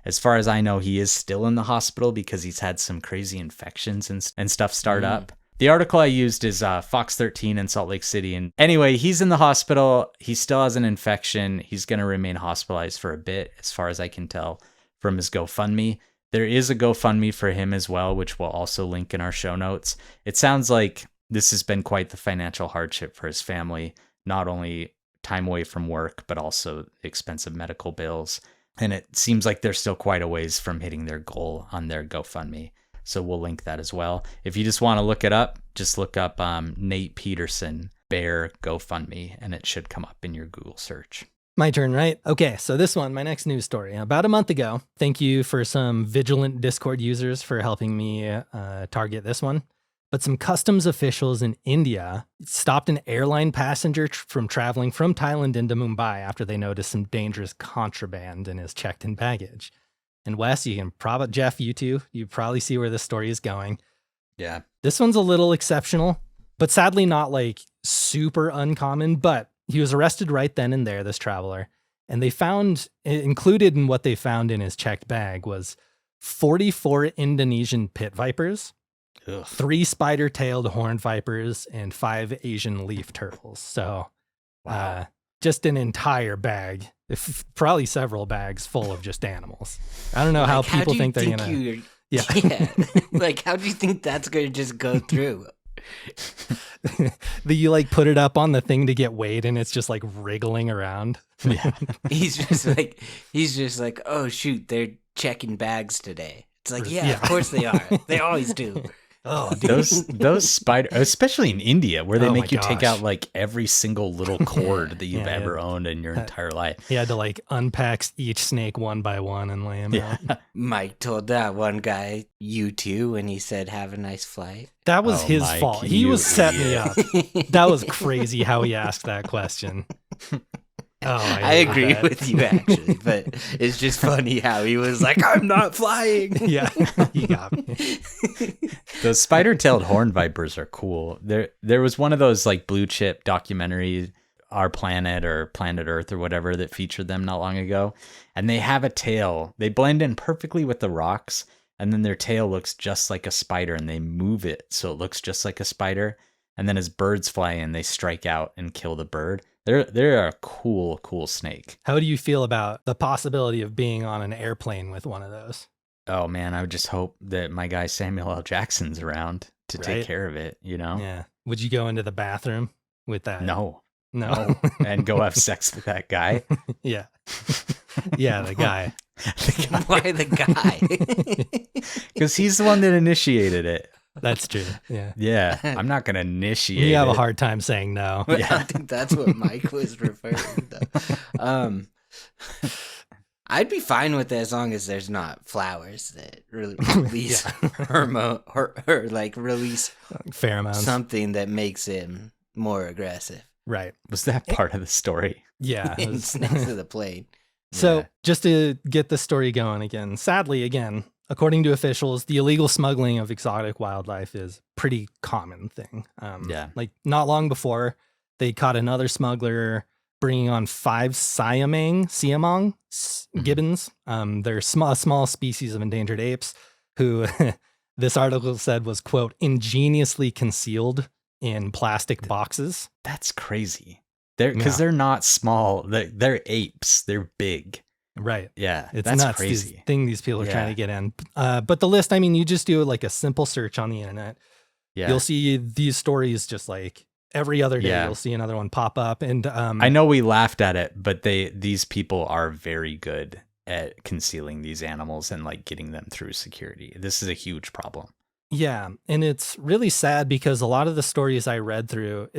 As far as I know, he is still in the hospital because he's had some crazy infections and stuff start up. The article I used is Fox 13 in Salt Lake City. And anyway, he's in the hospital. He still has an infection. He's going to remain hospitalized for a bit, as far as I can tell from his GoFundMe. There is a GoFundMe for him as well, which we'll also link in our show notes. It sounds like this has been quite the financial hardship for his family, not only time away from work, but also expensive medical bills. And it seems like they're still quite a ways from hitting their goal on their GoFundMe. So we'll link that as well. If you just want to look it up, just look up Nate Peterson Bear GoFundMe, and it should come up in your Google search. My turn, right? Okay, so this one, my next news story. About a month ago, thank you for some vigilant Discord users for helping me target this one. But some customs officials in India stopped an airline passenger from traveling from Thailand into Mumbai after they noticed some dangerous contraband in his checked-in baggage. And Wes, you can probably, Jeff, you too, you probably see where this story is going. Yeah. This one's a little exceptional, but sadly not like super uncommon, but he was arrested right then and there, this traveler. And they found, included in what they found in his checked bag was 44 Indonesian pit vipers, 3 spider-tailed horned vipers, and 5 Asian leaf turtles. So just an entire bag, probably several bags full of just animals. I don't know how people think they're going to... Yeah. Like, how do you think that's going to just go through? You like put it up on the thing to get weighed and it's just like wriggling around. Yeah. He's just like, oh shoot, they're checking bags today. It's like, yeah, of course they are. They always do. Oh, dude. Those spider, especially in India, where they make you take gosh. out like every single little cord that you've ever owned in your entire life. He had to like unpack each snake one by one and lay them out. Mike told that one guy, you too, when he said, have a nice flight. That was his Mike, fault. He you was setting me idiot. up. That was crazy how he asked that question. Oh, I agree with you, actually, but it's just funny how he was like, I'm not flying. Yeah, he got me. Those spider-tailed horned vipers are cool. There was one of those like blue chip documentaries, Our Planet or Planet Earth or whatever, that featured them not long ago. And they have a tail. They blend in perfectly with the rocks, and then their tail looks just like a spider, and they move it so it looks just like a spider. And then as birds fly in, they strike out and kill the bird. They're a cool snake. How do you feel about the possibility of being on an airplane with one of those? Oh man, I would just hope that my guy Samuel L. Jackson's around to take care of it, you know? Yeah. Would you go into the bathroom with that? No. No. And go have sex with that guy? Yeah. Yeah, the guy. Why the guy? Because he's the one that initiated it. That's true. Yeah. Yeah, I'm not going to initiate You have it. a hard time saying no. I don't think that's what Mike was referring to. I'd be fine with it as long as there's not flowers that release hormone or like release Pheromones. something that makes him more aggressive. Right. Was that part of the story? Yeah. it was- Next to the plane. So Yeah. just to get the story going again, sadly, again, according to officials, the illegal smuggling of exotic wildlife is a pretty common thing. Yeah. Like not long before, they caught another smuggler bringing on 5 siamang gibbons. They're small species of endangered apes who this article said was, quote, ingeniously concealed in plastic boxes. That's crazy. They're not small. They're apes. They're big. Right. Yeah. It's that's nuts, crazy. This thing these people are trying to get in. But the list, I mean, you just do like a simple search on the internet. Yeah. You'll see these stories just like every other day. Yeah. You'll see another one pop up. And I know we laughed at it, but these people are very good at concealing these animals and like getting them through security. This is a huge problem. Yeah, and it's really sad because a lot of the stories I read through,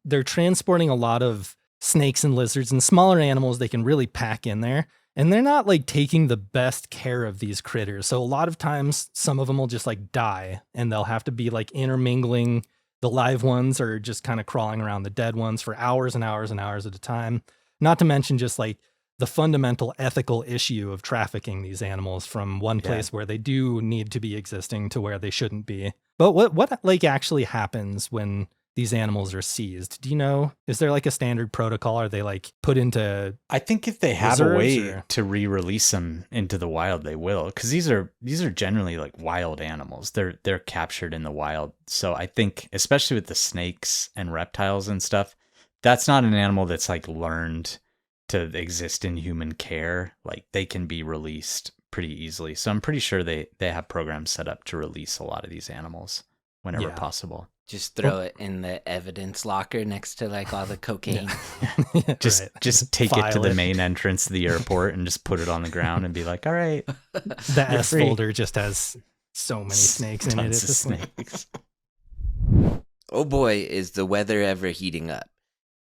they're transporting a lot of snakes and lizards and smaller animals they can really pack in there. And they're not like taking the best care of these critters. So a lot of times some of them will just like die and they'll have to be like intermingling the live ones or just kind of crawling around the dead ones for hours and hours and hours at a time. Not to mention just like the fundamental ethical issue of trafficking these animals from one place where they do need to be existing to where they shouldn't be. But what like actually happens when these animals are seized? Do you know? Is there like a standard protocol? Are they like put into? I think if they have a way to re-release them into the wild, they will. Because these are generally like wild animals. They're captured in the wild. So I think, especially with the snakes and reptiles and stuff, that's not an animal that's like learned to exist in human care. Like they can be released pretty easily. So I'm pretty sure they have programs set up to release a lot of these animals whenever possible. Just throw it in the evidence locker next to like all the cocaine. Yeah. Just take it to the main entrance of the airport and just put it on the ground and be like, all right. The S folder just has so many snakes in it. Tons of snakes. Oh boy, is the weather ever heating up.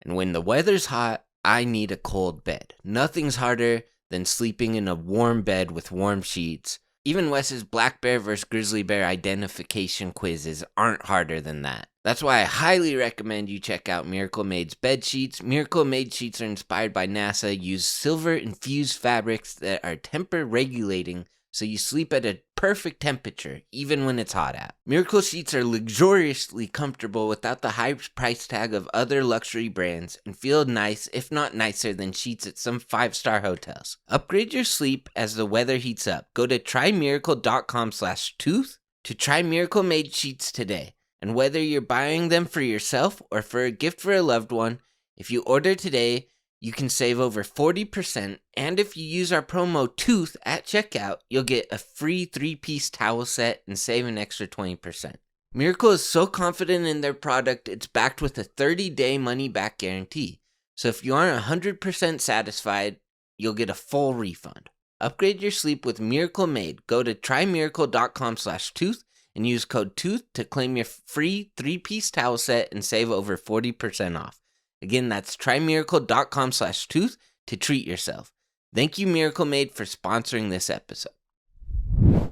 And when the weather's hot, I need a cold bed. Nothing's harder than sleeping in a warm bed with warm sheets. Even Wes's black bear versus grizzly bear identification quizzes aren't harder than that. That's why I highly recommend you check out Miracle Made's bed sheets. Miracle Made sheets are inspired by NASA, use silver-infused fabrics that are temperature regulating, so you sleep at a perfect temperature, even when it's hot out. Miracle sheets are luxuriously comfortable without the high price tag of other luxury brands and feel nice, if not nicer, than sheets at some 5-star hotels. Upgrade your sleep as the weather heats up. Go to trymiracle.com/tooth to try Miracle Made sheets today. And whether you're buying them for yourself or for a gift for a loved one, if you order today, you can save over 40%, and if you use our promo TOOTH at checkout, you'll get a free 3-piece towel set and save an extra 20%. Miracle is so confident in their product, it's backed with a 30-day money-back guarantee. So if you aren't 100% satisfied, you'll get a full refund. Upgrade your sleep with Miracle Made. Go to trymiracle.com/tooth and use code TOOTH to claim your free 3-piece towel set and save over 40% off. Again, that's trymiracle.com/tooth to treat yourself. Thank you, Miracle Made, for sponsoring this episode.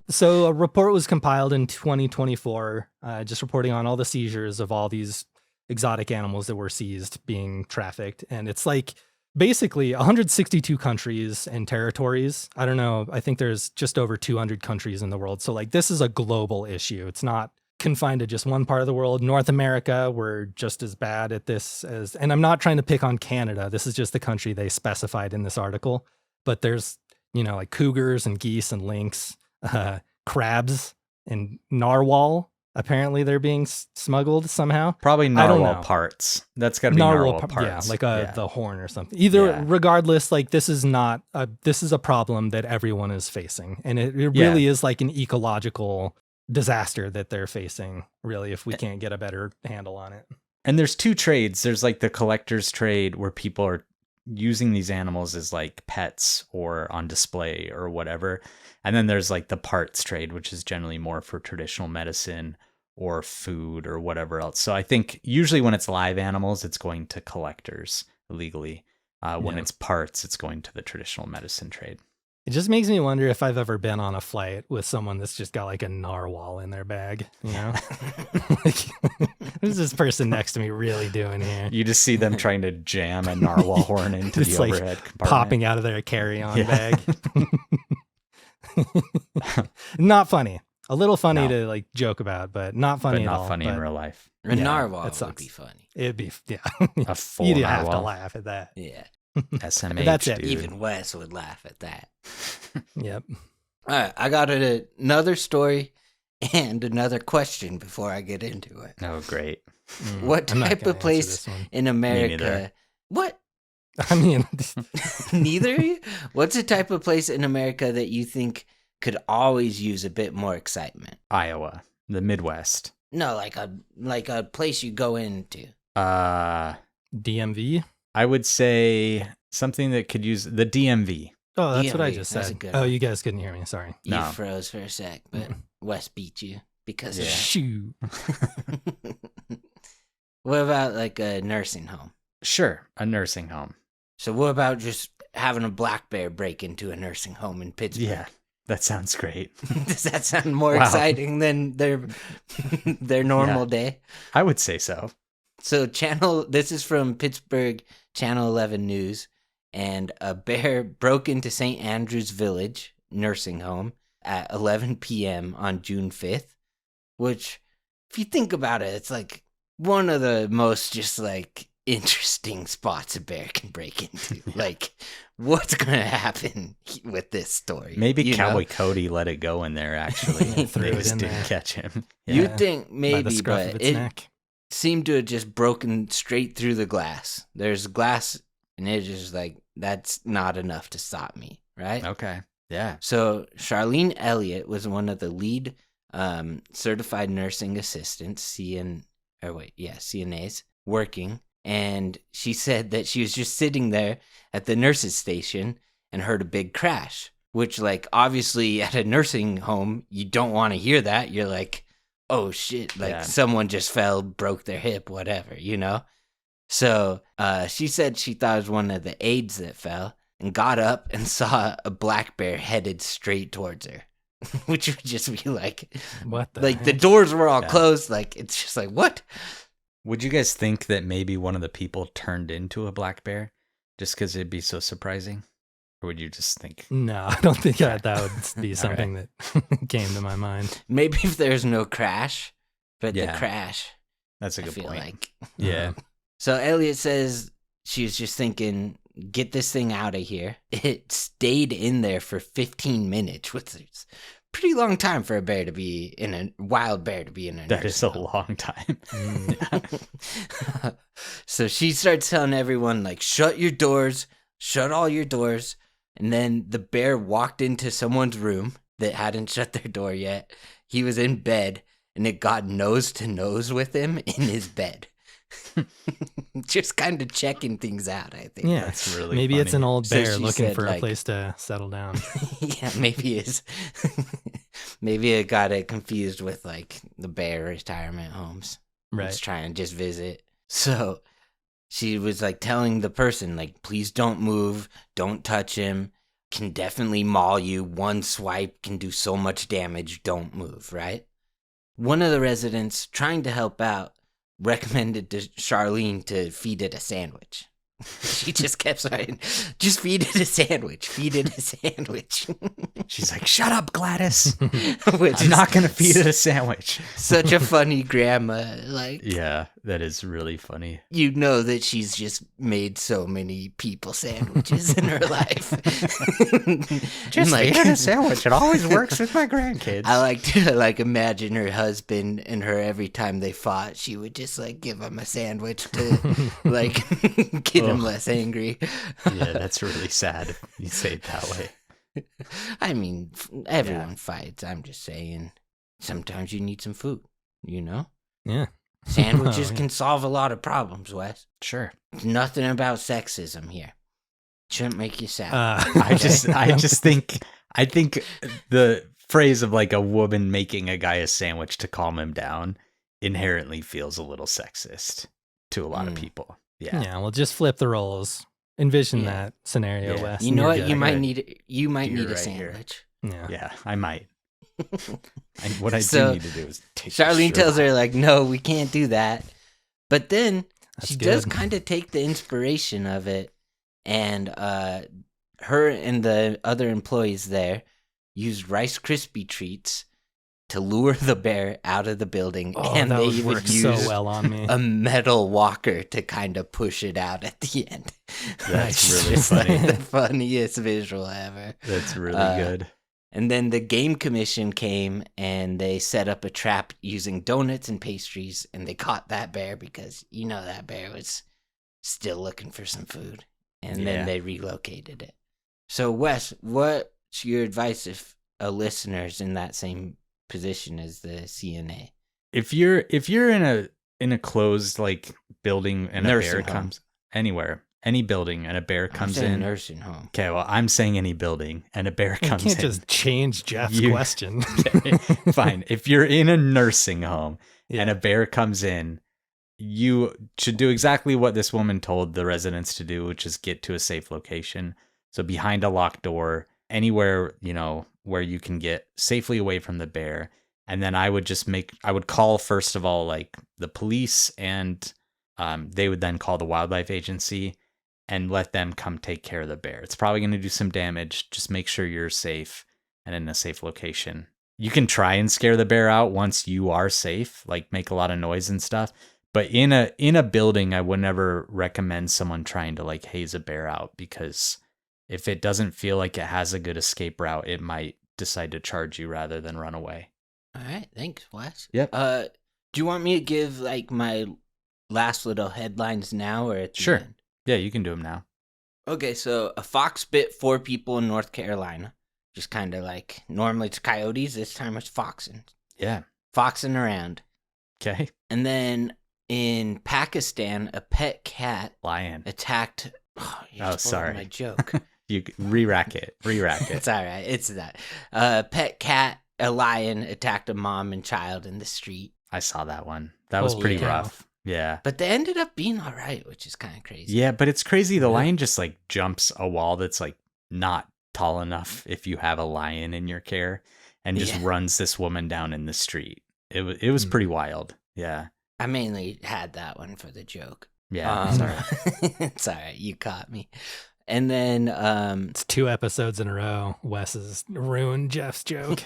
So a report was compiled in 2024, just reporting on all the seizures of all these exotic animals that were seized being trafficked. And it's like basically 162 countries and territories. I don't know. I think there's just over 200 countries in the world. So like this is a global issue. It's not confined to just one part of the world. North America, we're just as bad at this as, and I'm not trying to pick on Canada. This is just the country they specified in this article. But there's, like cougars and geese and lynx, crabs and narwhal. Apparently they're being smuggled somehow. Probably narwhal parts. That's got to be narwhal parts. Yeah, like the horn or something. Regardless, like this is a problem that everyone is facing. And it really is like an ecological disaster that they're facing, really, if we can't get a better handle on it. And there's two trades. There's like the collector's trade where people are using these animals as like pets or on display or whatever. And then there's like the parts trade, which is generally more for traditional medicine or food or whatever else. So I think usually when it's live animals, it's going to collectors illegally. When it's parts, it's going to the traditional medicine trade. It just makes me wonder if I've ever been on a flight with someone that's just got like a narwhal in their bag, Like, what is this person next to me really doing here? You just see them trying to jam a narwhal horn into the overhead compartment. Popping out of their carry-on bag. Not funny. A little funny to like joke about, but not funny at all. Not funny in real life. A narwhal would be funny. It'd be, A full you'd narwhal. have to laugh at that. Yeah. SMH, That's it. dude. Even Wes would laugh at that. Yep. All right, I got another story, And another question before I get into it. Oh, great. What I'm not type gonna of answer place this one. in neither. America? What? I mean, Neither of you? What's the type of place in America that you think could always use a bit more excitement? Iowa, the Midwest. No, like a place you go into. DMV. I would say something that could use the DMV. Oh, that's what I DMV, just that's a said. good Oh, one. you guys couldn't hear me. Sorry. You No. froze for a sec, but Wes beat you because of Yeah. Shoo. that. What about like a nursing home? Sure, a nursing home. So what about just having a black bear break into a nursing home in Pittsburgh? Yeah, that sounds great. Does that sound more Wow. exciting than their normal day? I would say so. So this is from Pittsburgh Channel 11 News, and a bear broke into St. Andrew's Village nursing home at 11 p.m. on June 5th, which, if you think about it, it's like one of the most just like interesting spots a bear can break into. Like, what's going to happen with this story? Maybe you Cowboy know? Cody let it go in there, actually. and Threw they it just in didn't there. catch him. You'd think By the maybe, scruff but of its it neck. seemed to have just broken straight through the glass. There's glass, and it's just like, that's not enough to stop me, right? Okay. Yeah. So Charlene Elliott was one of the lead certified nursing assistants, CNAs, working. And she said that she was just sitting there at the nurse's station and heard a big crash, which, like, obviously at a nursing home, you don't want to hear that. You're like, oh shit, like someone just fell, broke their hip, whatever, you know? So she said she thought it was one of the aides that fell and got up and saw a black bear headed straight towards her, which would just be like, What the like the heck? doors were all Yeah. closed. Like, it's just like, what? Would you guys think that maybe one of the people turned into a black bear just because it'd be so surprising? Or would you just think, No, I don't think that would be All something that came to my mind. Maybe if there's no crash, but Yeah. the crash, that's a I good feel point. like. Yeah. So Elliot says she was just thinking, get this thing out of here. It stayed in there for 15 minutes, which is a pretty long time for a bear to be in a wild bear to be in a That is a nursing home. long time. So she starts telling everyone, like, shut your doors, shut all your doors. And then the bear walked into someone's room that hadn't shut their door yet. He was in bed, and it got nose to nose with him in his bed. Just kind of checking things out, I think. Yeah, That's really maybe it's funny. an old So bear she looking said, for a like- place to settle down. Yeah, maybe it's maybe it got it confused with like the bear retirement homes. Right. Let's try and just visit. So she was like telling the person, like, please don't move, don't touch him. Can definitely maul you. One swipe can do so much damage. Don't move, right? One of the residents trying to help out recommended to Charlene to feed it a sandwich. She just kept saying, just feed it a sandwich, feed it a sandwich. She's like, shut up, Gladys. Which I'm is not going to feed it a sandwich. such a funny grandma. Like, Yeah, that is really funny. you know that she's just made so many people sandwiches in her life. Just Like, feed it a sandwich. It always works with my grandkids. I like to like imagine her husband and her every time they fought, she would just like give him a sandwich to like get him Ugh. less angry. Yeah, that's really sad if you say it that way. I mean, everyone fights. I'm just saying, sometimes you need some food. You know, Yeah. sandwiches Oh, yeah. can solve a lot of problems. Wes, Sure. it's nothing about sexism here. Shouldn't make you sad. I just think the phrase of like a woman making a guy a sandwich to calm him down inherently feels a little sexist to a lot of people. Yeah. Yeah, well, just flip the roles. Envision Yeah. that scenario, Yeah. Wes. You and know you're what? good. You might good. need. You might You're need a right here. sandwich. Yeah. Yeah, I might. What I So, do need to do is take the Charlene shirt tells off. her like, "No, we can't do that." But then That's she does good. kind of take the inspiration of it, and her and the other employees there used Rice Krispie treats to lure the bear out of the building, Oh, and that they would even work so used well on me. a metal walker to kind of push it out at the end. That's It's really just, like, funny. the funniest visual ever. That's really Uh, good. And then the game commission came and they set up a trap using donuts and pastries, and they caught that bear because that bear was still looking for some food. And then they relocated it. So Wes, what's your advice if a listener's in that same position as the CNA? If you're in a closed like building and Nursing a bear home. comes anywhere, any building and a bear comes in. Nursing home. Okay, well, I'm saying any building and a bear You comes can't in. just change Jeff's question. Fine. If you're in a nursing home and a bear comes in, you should do exactly what this woman told the residents to do, which is get to a safe location. So behind a locked door, anywhere, where you can get safely away from the bear. And then I would call, first of all, like the police, and they would then call the wildlife agency and let them come take care of the bear. It's probably going to do some damage. Just make sure you're safe and in a safe location. You can try and scare the bear out once you are safe, like make a lot of noise and stuff. But in a building, I would never recommend someone trying to like haze a bear out, because if it doesn't feel like it has a good escape route, it might decide to charge you rather than run away. All right, thanks, Wes. Yep. Do you want me to give like my last little headlines now or at the Sure. end? Yeah, you can do them now. Okay, so a fox bit 4 people in North Carolina. Just kind of like, normally it's coyotes, this time it's foxing. Yeah. Foxing around. Okay. And then in Pakistan, a pet cat Lion. attacked... Oh, sorry. my joke. You re-rack it. It's all right. It's that. Pet cat, a lion, attacked a mom and child in the street. I saw that one. That was Holy pretty cow. rough. Yeah. But they ended up being all right, which is kind of crazy. Yeah, but it's crazy. The lion just like jumps a wall that's like not tall enough if you have a lion in your care, and just runs this woman down in the street. It was pretty wild. Yeah. I mainly had that one for the joke. Yeah. Sorry. It's all right. You caught me. And then It's 2 episodes in a row. Wes has ruined Jeff's joke.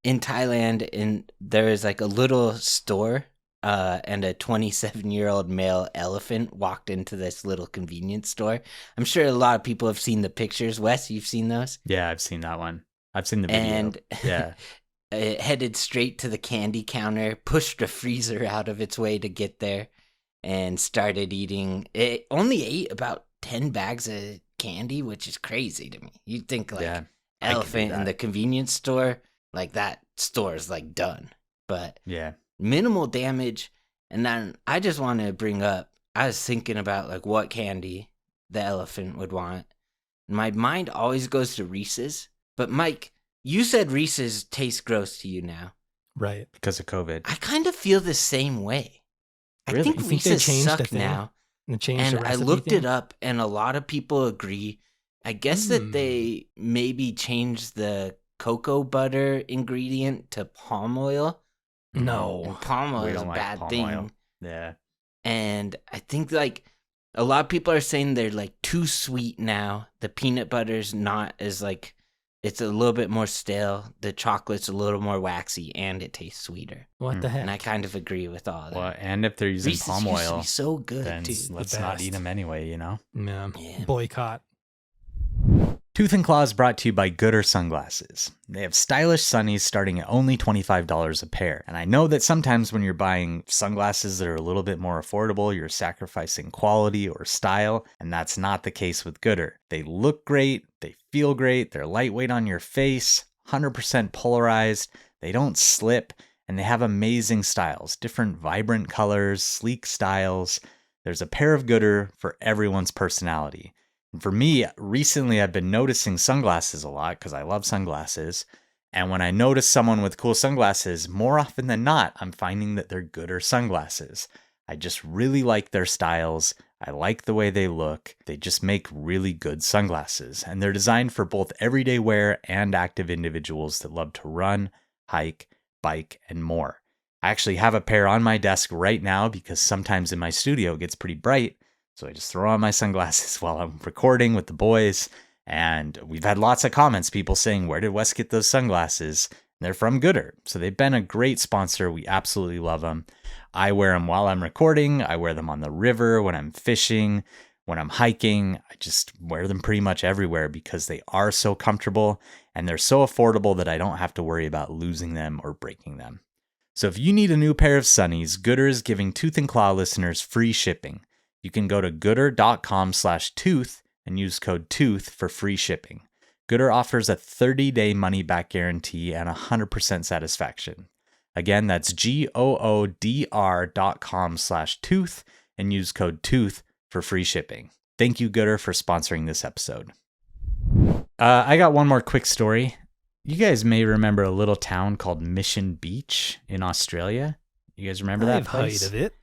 in Thailand, there is like a little store, and a 27-year-old male elephant walked into this little convenience store. I'm sure a lot of people have seen the pictures. Wes, you've seen those? Yeah, I've seen that one. I've seen the video. And yeah. It headed straight to the candy counter, pushed a freezer out of its way to get there, and started eating. It only ate about 10 bags of candy, which is crazy to me. You'd think like elephant in the convenience store, like that store is like done. But minimal damage. And then I just want to bring up, I was thinking about like what candy the elephant would want. My mind always goes to Reese's. But Mike, you said Reese's tastes gross to you now. Right. Because of COVID. I kind of feel the same way. Really? I think You think they Reese's changed the suck thing? now. And changed And the I recipe looked thing? it up, and a lot of people agree. I guess that they maybe changed the cocoa butter ingredient to palm oil. No. And palm oil We is a don't like bad palm thing. oil. Yeah. And I think like a lot of people are saying they're like too sweet now. The peanut butter's not as like, it's a little bit more stale. The chocolate's a little more waxy, and it tastes sweeter. What the heck? And I kind of agree with all that. Well, and if they're using Reese's palm used to oil, be so good, then dude. let's The not best. eat them anyway, Yeah. Yeah. Boycott. Tooth and Claw is brought to you by Gooder Sunglasses. They have stylish sunnies starting at only $25 a pair. And I know that sometimes when you're buying sunglasses that are a little bit more affordable, you're sacrificing quality or style, and that's not the case with Gooder. They look great, they feel great, they're lightweight on your face, 100% polarized, they don't slip, and they have amazing styles, different vibrant colors, sleek styles. There's a pair of Gooder for everyone's personality. And for me, recently I've been noticing sunglasses a lot because I love sunglasses. And when I notice someone with cool sunglasses, more often than not, I'm finding that they're Gooder sunglasses. I just really like their styles. I like the way they look. They just make really good sunglasses. And they're designed for both everyday wear and active individuals that love to run, hike, bike, and more. I actually have a pair on my desk right now because sometimes in my studio it gets pretty bright. So I just throw on my sunglasses while I'm recording with the boys. And we've had lots of comments, people saying, where did Wes get those sunglasses? And they're from Gooder. So they've been a great sponsor. We absolutely love them. I wear them while I'm recording. I wear them on the river when I'm fishing. When I'm hiking, I just wear them pretty much everywhere because they are so comfortable and they're so affordable that I don't have to worry about losing them or breaking them. So if you need a new pair of sunnies, Gooder is giving Tooth and Claw listeners free shipping. You can go to gooder.com/tooth and use code TOOTH for free shipping. Gooder offers a 30-day money-back guarantee and 100% satisfaction. Again, that's GOODR.com/tooth and use code TOOTH for free shipping. Thank you, Gooder, for sponsoring this episode. I got one more quick story. You guys may remember a little town called Mission Beach in Australia. You guys remember that place? I've heard of it.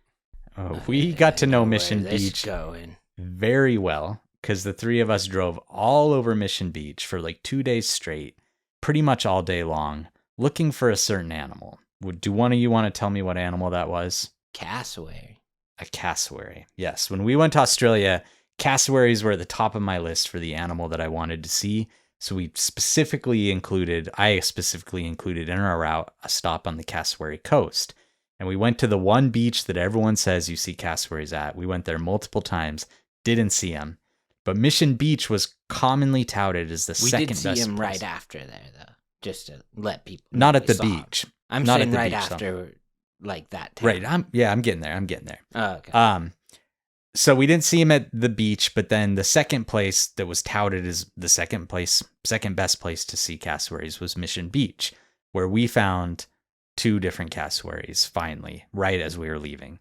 Oh, we got to know Mission Where's this Beach going? very well because the three of us drove all over Mission Beach for like 2 days straight, pretty much all day long, looking for a certain animal. Do one of you want to tell me what animal that was? Cassowary. A cassowary. Yes. When we went to Australia, cassowaries were at the top of my list for the animal that I wanted to see. So I specifically included in our route a stop on the Cassowary Coast. And we went to the one beach that everyone says you see cassowaries at. We went there multiple times, didn't see them. But Mission Beach was commonly touted as the second best place. We did see him right after there, though, just to let people know Not at we the saw him. beach. I'm Not saying at the right beach, after, like that town. Right. I'm getting there. Oh, okay. So we didn't see him at the beach, but then the second place that was touted as the second best place to see cassowaries was Mission Beach, where we found 2 different cassowaries finally, right as we were leaving.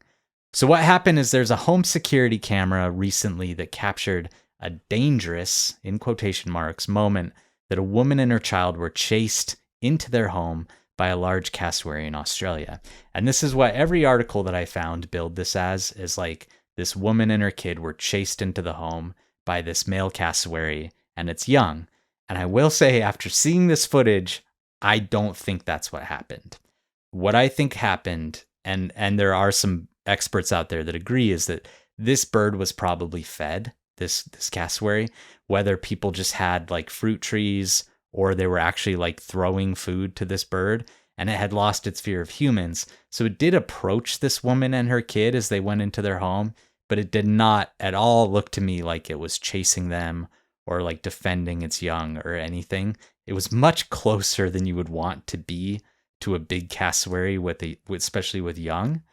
So what happened is there's a home security camera recently that captured a dangerous, in quotation marks, moment that a woman and her child were chased into their home by a large cassowary in Australia. And this is what every article that I found billed this as, is like this woman and her kid were chased into the home by this male cassowary and it's young. And I will say, after seeing this footage, I don't think that's what happened. What I think happened, and there are some experts out there that agree, is that this bird was probably fed, this cassowary, whether people just had like fruit trees or they were actually like throwing food to this bird, and it had lost its fear of humans. So it did approach this woman and her kid as they went into their home, but it did not at all look to me like it was chasing them or like defending its young or anything. It was much closer than you would want to be to a big cassowary especially with young.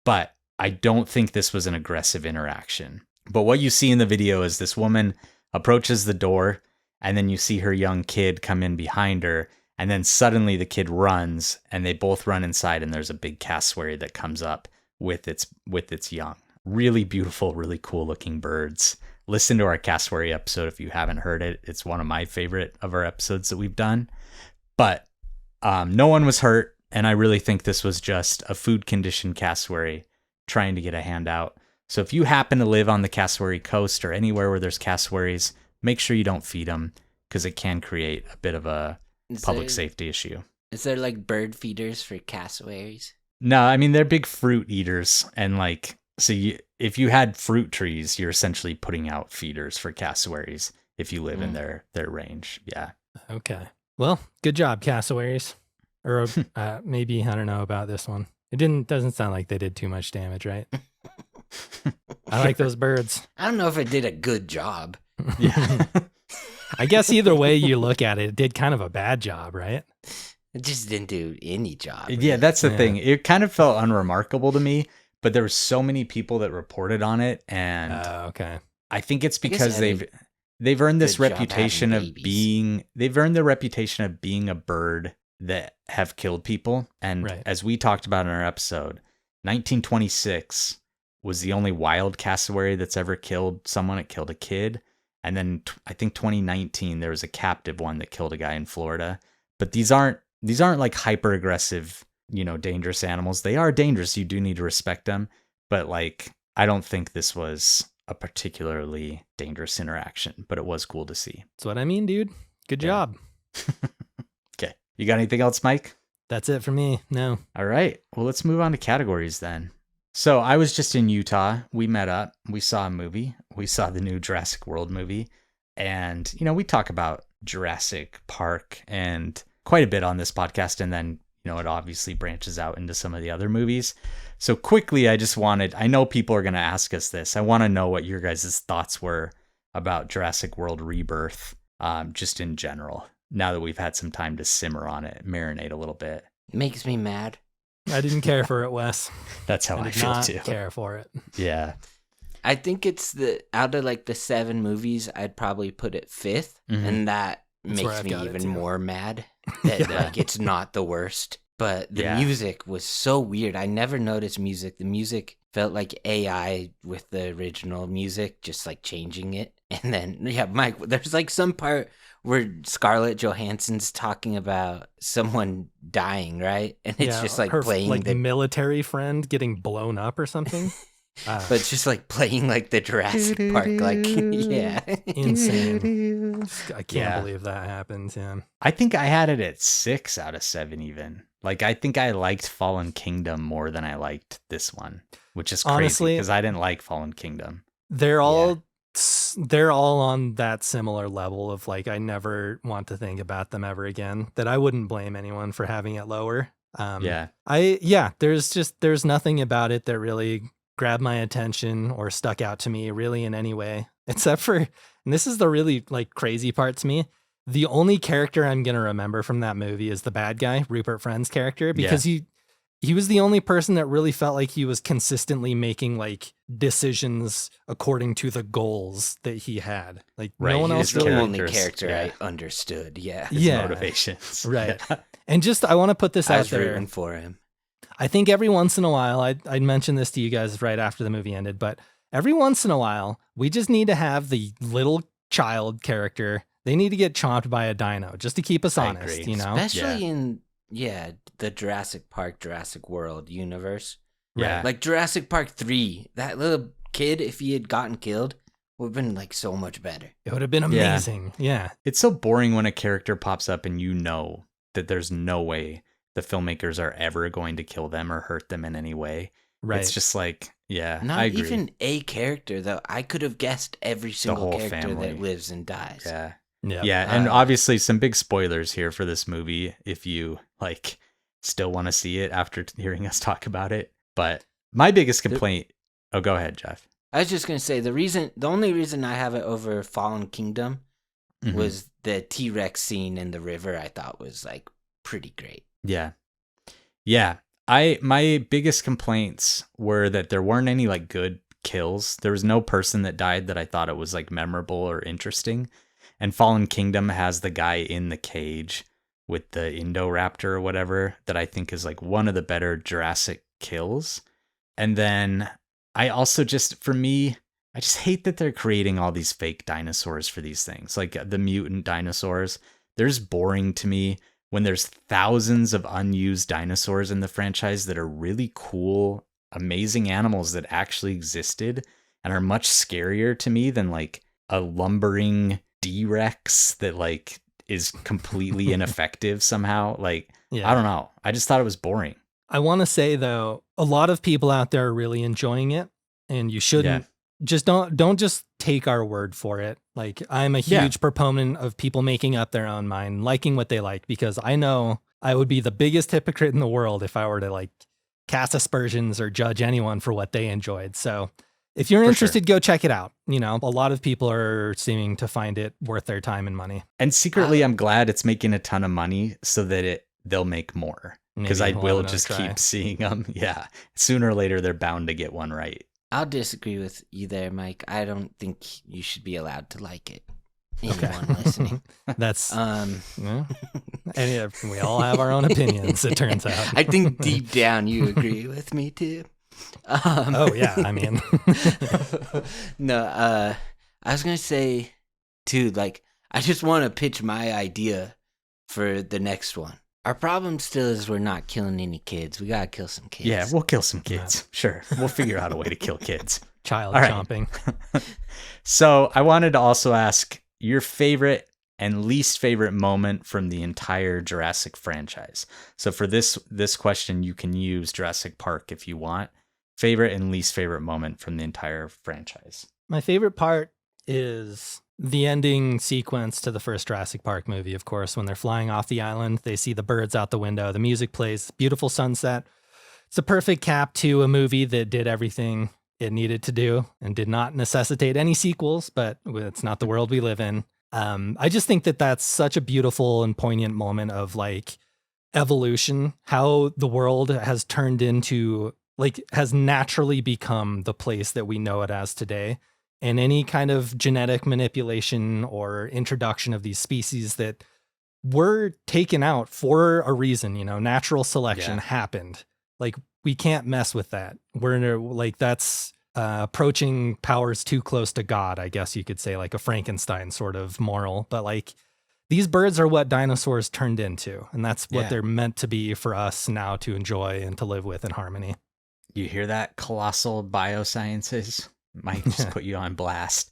But I don't think this was an aggressive interaction. But what you see in the video is this woman approaches the door, and then you see her young kid come in behind her, and then suddenly the kid runs, and they both run inside, and there's a big cassowary that comes up with its young. Really beautiful, really cool looking birds. Listen to our cassowary episode if you haven't heard it. It's one of my favorite of our episodes that we've done. But no one was hurt, and I really think this was just a food-conditioned cassowary trying to get a handout. So if you happen to live on the Cassowary Coast or anywhere where there's cassowaries, make sure you don't feed them because it can create a bit of a public safety issue. Is there like bird feeders for cassowaries? No, I mean, they're big fruit eaters. And like, so if you had fruit trees, you're essentially putting out feeders for cassowaries if you live in their range. Yeah. Okay. Well, good job, cassowaries. Or maybe, I don't know about this one. It doesn't sound like they did too much damage, right? I like those birds. I don't know if it did a good job. Yeah. I guess either way you look at it, it did kind of a bad job, right? It just didn't do any job. Yeah, that's the thing. It kind of felt unremarkable to me, but there were so many people that reported on it, and okay. I think it's because they've earned this reputation of being a bird that have killed people. And as we talked about in our episode, 1926 was the only wild cassowary that's ever killed someone. It killed a kid. And then I think 2019, there was a captive one that killed a guy in Florida. But these aren't like hyper aggressive, dangerous animals. They are dangerous. You do need to respect them. But like, I don't think this was a particularly dangerous interaction, but it was cool to see. That's what I mean, dude. Good job. Okay. You got anything else, Mike? That's it for me. No. All right. Well, let's move on to categories then. So I was just in Utah. We met up. We saw a movie. We saw the new Jurassic World movie. And, we talk about Jurassic Park and quite a bit on this podcast. And then, it obviously branches out into some of the other movies. So quickly, I know people are going to ask us this. I want to know what your guys' thoughts were about Jurassic World Rebirth, just in general, now that we've had some time to simmer on it, marinate a little bit. Makes me mad. I didn't care for it, Wes. That's how I feel not too. Care for it. Yeah. I think it's out of like the 7 movies, I'd probably put it 5th, and that makes me even more mad that like it's not the worst. But the music was so weird. I never noticed music. The music felt like AI with the original music, just like changing it. And then, Mike, there's like some part where Scarlett Johansson's talking about someone dying, right? And it's just like her, playing like the military friend getting blown up or something. But it's just like playing like the Jurassic Park, like, yeah. Insane. I can't believe that happened, yeah. I think I had it at 6 out of 7 even. Like, I think I liked Fallen Kingdom more than I liked this one, which is crazy because I didn't like Fallen Kingdom. They're all on that similar level of like, I never want to think about them ever again, that I wouldn't blame anyone for having it lower. There's nothing about it that really grabbed my attention or stuck out to me really in any way, except for, and this is the really like crazy part to me, the only character I'm going to remember from that movie is the bad guy, Rupert Friend's character, because he was the only person that really felt like he was consistently making like decisions according to the goals that he had. Like no one else really. The only character I understood. His motivations. Right. And just, I want to put this out there. I was rooting for him. I think every once in a while, I'd mention this to you guys right after the movie ended, but every once in a while, we just need to have the little child character. They need to get chomped by a dino just to keep us honest, agree. Especially in the Jurassic Park, Jurassic World universe. Yeah. Like Jurassic Park 3, that little kid, if he had gotten killed, would have been like so much better. It would have been amazing. Yeah. It's so boring when a character pops up and you know that there's no way the filmmakers are ever going to kill them or hurt them in any way. Right. It's just like, not even a character though. I could have guessed every single character family that lives and dies. Yeah. And obviously some big spoilers here for this movie if you like still want to see it after hearing us talk about it. But my biggest complaint, go ahead, Jeff. I was just going to say the only reason I have it over Fallen Kingdom was the T-Rex scene in the river. I thought was like pretty great. Yeah. My biggest complaints were that there weren't any like good kills. There was no person that died that I thought it was like memorable or interesting. And Fallen Kingdom has the guy in the cage with the Indoraptor or whatever that I think is like one of the better Jurassic kills. And then I also I just hate that they're creating all these fake dinosaurs for these things. Like the mutant dinosaurs, they're just boring to me. When there's thousands of unused dinosaurs in the franchise that are really cool, amazing animals that actually existed and are much scarier to me than like a lumbering D-Rex that like is completely ineffective somehow. Like, I don't know. I just thought it was boring. I want to say though, a lot of people out there are really enjoying it, and you shouldn't just don't just take our word for it. Like, I'm a huge proponent of people making up their own mind, liking what they like, because I know I would be the biggest hypocrite in the world if I were to like cast aspersions or judge anyone for what they enjoyed. So if you're interested, go check it out. You know, a lot of people are seeming to find it worth their time and money. And secretly, I'm glad it's making a ton of money so that they'll make more, because I will just keep seeing them. Yeah. Sooner or later, they're bound to get one right. I'll disagree with you there, Mike. I don't think you should be allowed to like it. Anyone listening. That's and we all have our own opinions, it turns out. I think deep down you agree with me too. I mean. No, I was going to say too, like, I just want to pitch my idea for the next one. Our problem still is we're not killing any kids. We got to kill some kids. Yeah, we'll kill some kids. Sure. We'll figure out a way to kill kids. Child chomping. So I wanted to also ask your favorite and least favorite moment from the entire Jurassic franchise. So for this question, you can use Jurassic Park if you want. Favorite and least favorite moment from the entire franchise. My favorite part is the ending sequence to the first Jurassic Park movie, of course, when they're flying off the island. They see the birds out the window. The music plays, beautiful sunset. It's a perfect cap to a movie that did everything it needed to do and did not necessitate any sequels, but it's not the world we live in. I just think that that's such a beautiful and poignant moment of like evolution, how the world has turned into, like, has naturally become the place that we know it as today. And any kind of genetic manipulation or introduction of these species that were taken out for a reason, natural selection happened. Like, we can't mess with that. That's approaching powers too close to God, I guess you could say, like a Frankenstein sort of moral. But like, these birds are what dinosaurs turned into, and that's what they're meant to be for us now to enjoy and to live with in harmony. You hear that, colossal biosciences? Might just put you on blast.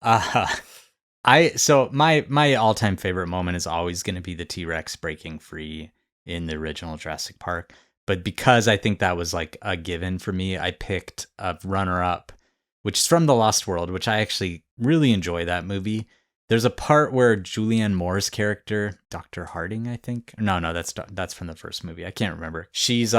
So my all-time favorite moment is always going to be the T-Rex breaking free in the original Jurassic Park. But because I think that was like a given for me, I picked a runner-up, which is from The Lost World, which I actually really enjoy that movie. There's a part where Julianne Moore's character, Dr. Harding, I think. No, that's from the first movie. I can't remember. She's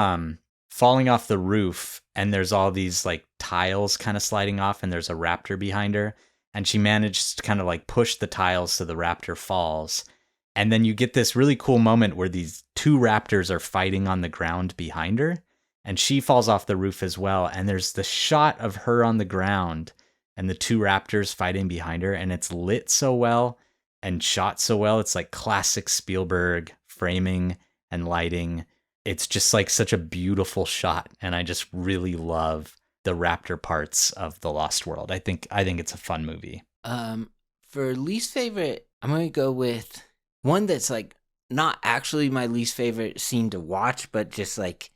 falling off the roof, and there's all these like tiles kind of sliding off, and there's a raptor behind her, and she manages to kind of like push the tiles so the raptor falls. And then you get this really cool moment where these two raptors are fighting on the ground behind her, and she falls off the roof as well. And there's the shot of her on the ground and the two raptors fighting behind her, and it's lit so well and shot so well. It's like classic Spielberg framing and lighting. It's just like such a beautiful shot, and I just really love the raptor parts of The Lost World. I think it's a fun movie. For least favorite, I'm going to go with one that's like not actually my least favorite scene to watch, but just like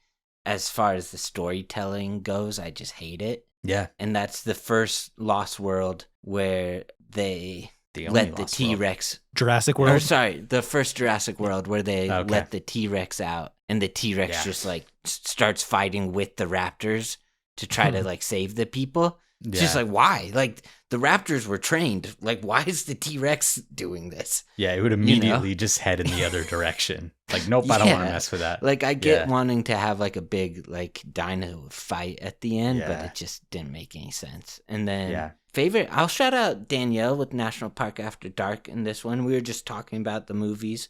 as far as the storytelling goes, I just hate it. Yeah. And that's the first Lost World where they let the T-Rex... Jurassic World? Or sorry, the first Jurassic World where they let the T-Rex out, and the T-Rex just like starts fighting with the raptors to try to like save the people. It's just like, why? Like, the raptors were trained. Like, why is the T-Rex doing this? Yeah, it would immediately just head in the other direction. Like, nope, I don't want to mess with that. Like, I get wanting to have like a big like dino fight at the end, but it just didn't make any sense. And then favorite, I'll shout out Danielle with National Park After Dark in this one. We were just talking about the movies,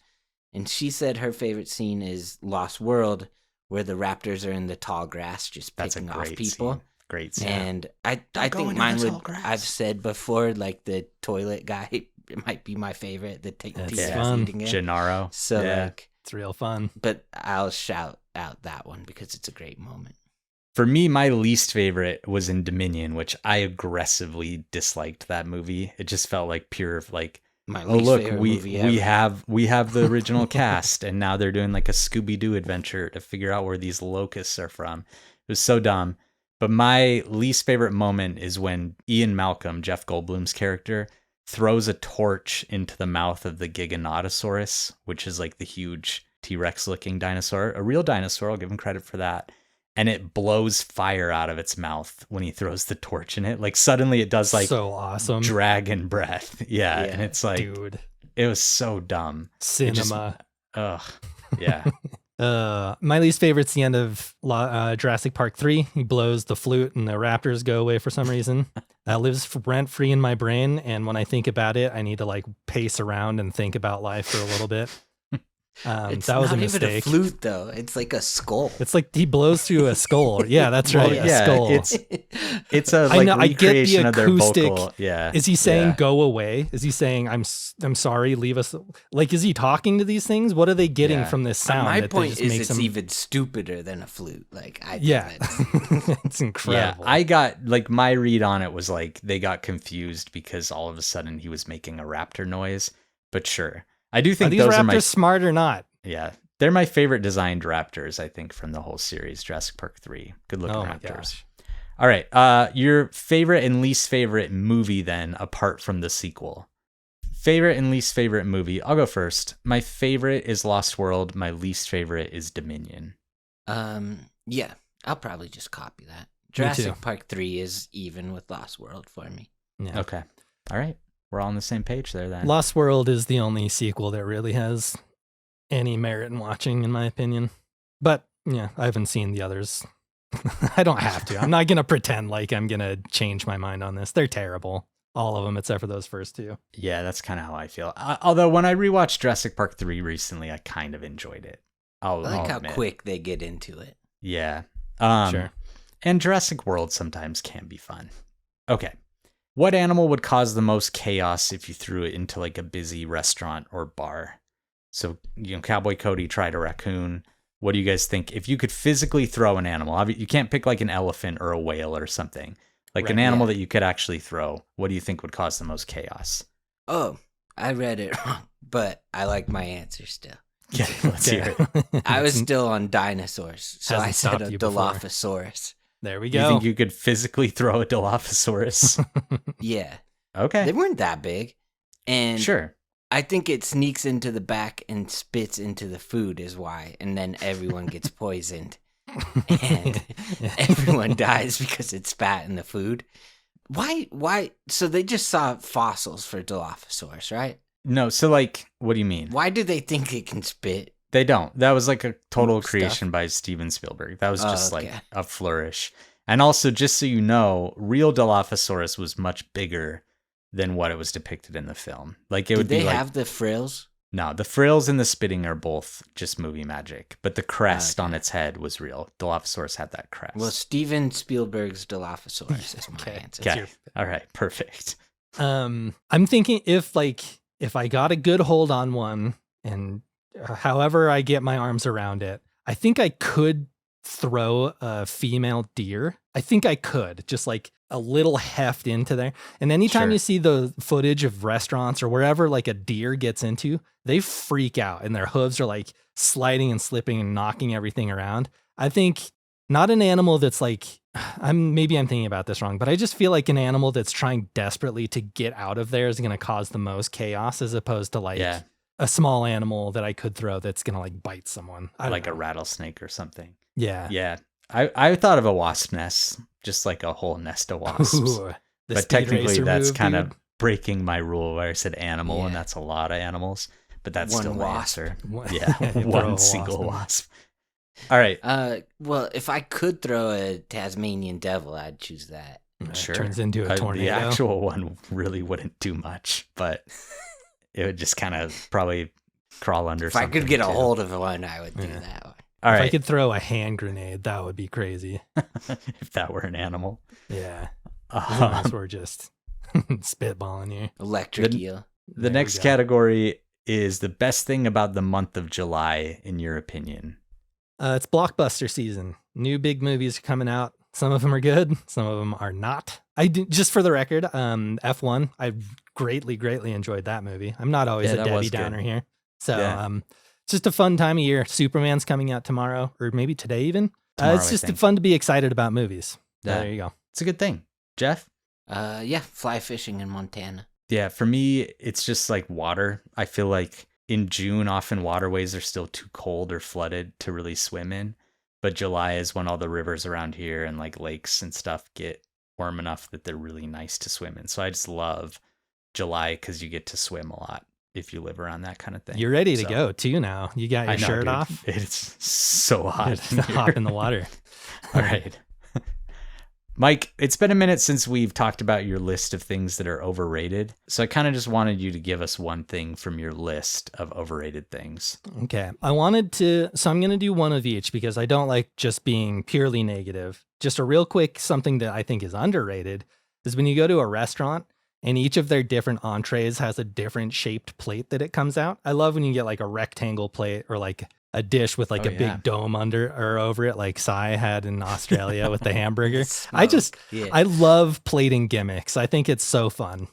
and she said her favorite scene is Lost World, where the raptors are in the tall grass just picking off people. Scene. Great scene. And I think mine would, I've said before, like the toilet guy, it might be my favorite. The T-Rex eating it. Gennaro. So like, it's real fun. But I'll shout out that one because it's a great moment. For me, my least favorite was in Dominion, which I aggressively disliked that movie. It just felt like pure like, my least favorite movie ever. we have the original cast, and now they're doing like a Scooby-Doo adventure to figure out where these locusts are from. It was so dumb. But my least favorite moment is when Ian Malcolm, Jeff Goldblum's character, throws a torch into the mouth of the Giganotosaurus, which is like the huge T-Rex looking dinosaur, a real dinosaur. I'll give him credit for that. And it blows fire out of its mouth when he throws the torch in it. Like suddenly it does like so awesome dragon breath. Yeah. And it's like, dude, it was so dumb. Cinema. Yeah. My least favorite's the end of Jurassic Park 3. He blows the flute and the raptors go away for some reason. That lives rent-free in my brain, and when I think about it, I need to like pace around and think about life for a little bit. It's that was not a mistake. Even a flute, though. It's like a skull. It's like he blows through a skull. Yeah, that's right. A skull. It's a like I get the recreation of their acoustic. vocal. Yeah. Is he saying go away? Is he saying I'm sorry, leave us? Like, is he talking to these things? What are they getting from this sound? My point is, it's even stupider than a flute. Like, it's incredible. Yeah, I got like my read on it was like they got confused because all of a sudden he was making a raptor noise. But sure. I do think these those raptors are my smart or not? Yeah, they're my favorite designed raptors. I think from the whole series, Jurassic Park 3. Good looking raptors. Gosh. All right, your favorite and least favorite movie then, apart from the sequel. Favorite and least favorite movie. I'll go first. My favorite is Lost World. My least favorite is Dominion. Yeah, I'll probably just copy that. Jurassic Park 3 is even with Lost World for me. Yeah. Okay. All right. We're all on the same page there then. Lost World is the only sequel that really has any merit in watching, in my opinion. But yeah, I haven't seen the others. I don't have to. I'm not going to pretend like I'm going to change my mind on this. They're terrible. All of them, except for those first two. Yeah, that's kind of how I feel. Although when I rewatched Jurassic Park 3 recently, I kind of enjoyed it. I like how admit. quick they get into it. Yeah. Sure. And Jurassic World sometimes can be fun. Okay. What animal would cause the most chaos if you threw it into like a busy restaurant or bar? So, Cowboy Cody tried a raccoon. What do you guys think? If you could physically throw an animal, you can't pick like an elephant or a whale or something. Like an animal that you could actually throw. What do you think would cause the most chaos? Oh, I read it wrong, but I like my answer still. Yeah, let's hear it. I was still on dinosaurs, so I said a before. Dilophosaurus. There we go. You think you could physically throw a Dilophosaurus? Yeah. Okay. They weren't that big. And Sure. I think it sneaks into the back and spits into the food is why. And then everyone gets poisoned. And everyone dies because it spat in the food. Why? So they just saw fossils for Dilophosaurus, right? No, so like, what do you mean? Why do they think it can spit? They don't. That was like a total Stuff. creation by Steven Spielberg. That was just okay. like a flourish. And also, just so you know, real Dilophosaurus was much bigger than what it was depicted in the film. Like it Did would be they like, have the frills? no, the frills and the spitting are both just movie magic, but the crest on its head was real. Dilophosaurus had that crest. Well, Steven Spielberg's Dilophosaurus is my answer. Okay. All right. Perfect. I'm thinking if I got a good hold on one and however I get my arms around it, I think I could throw a female deer. I think I could just like a little heft into there. And anytime Sure. you see the footage of restaurants or wherever like a deer gets into, they freak out and their hooves are like sliding and slipping and knocking everything around. I think not an animal that's like, I'm thinking about this wrong, but I just feel like an animal that's trying desperately to get out of there is going to cause the most chaos as opposed to like a small animal that I could throw that's going to like bite someone. Like a rattlesnake or something. Yeah. Yeah. I thought of a wasp nest, just like a whole nest of wasps. Ooh, but technically that's kind of breaking my rule where I said animal, and that's a lot of animals. But that's One still my wasp. answer. One- Yeah, Throw one a single wasp wasp. All right. Well, if I could throw a Tasmanian devil, I'd choose that. Sure. Turns into a tornado. The actual one really wouldn't do much, but it would just kind of probably crawl under If I something could get a too. ose of one, I would do that one. All If right. I could throw a hand grenade, that would be crazy. If that were an animal. Yeah. Unless we're just spitballing here. Electric eel. The next category is the best thing about the month of July, in your opinion. It's blockbuster season. New big movies are coming out. Some of them are good. Some of them are not. Just for the record, F1, I greatly enjoyed that movie. I'm not always a Debbie Downer here. So it's just a fun time of year. Superman's coming out tomorrow, or maybe today even. It's just fun to be excited about movies. So there you go. It's a good thing. Jeff? Fly fishing in Montana. Yeah, for me, it's just like water. I feel like in June, often waterways are still too cold or flooded to really swim in. But July is when all the rivers around here and like lakes and stuff get warm enough that they're really nice to swim in. So I just love July because you get to swim a lot if you live around that kind of thing. You're ready to go too now. You got your shirt off. It's so hot. Hop in the water. All right. Mike, it's been a minute since we've talked about your list of things that are overrated. So I kind of just wanted you to give us one thing from your list of overrated things. Okay. I'm going to do one of each because I don't like just being purely negative. Just a real quick, something that I think is underrated is when you go to a restaurant and each of their different entrees has a different shaped plate that it comes out. I love when you get like a rectangle plate or like a dish with like big dome under or over it, like Sai had in Australia with the hamburger. I love plating gimmicks. I think it's so fun.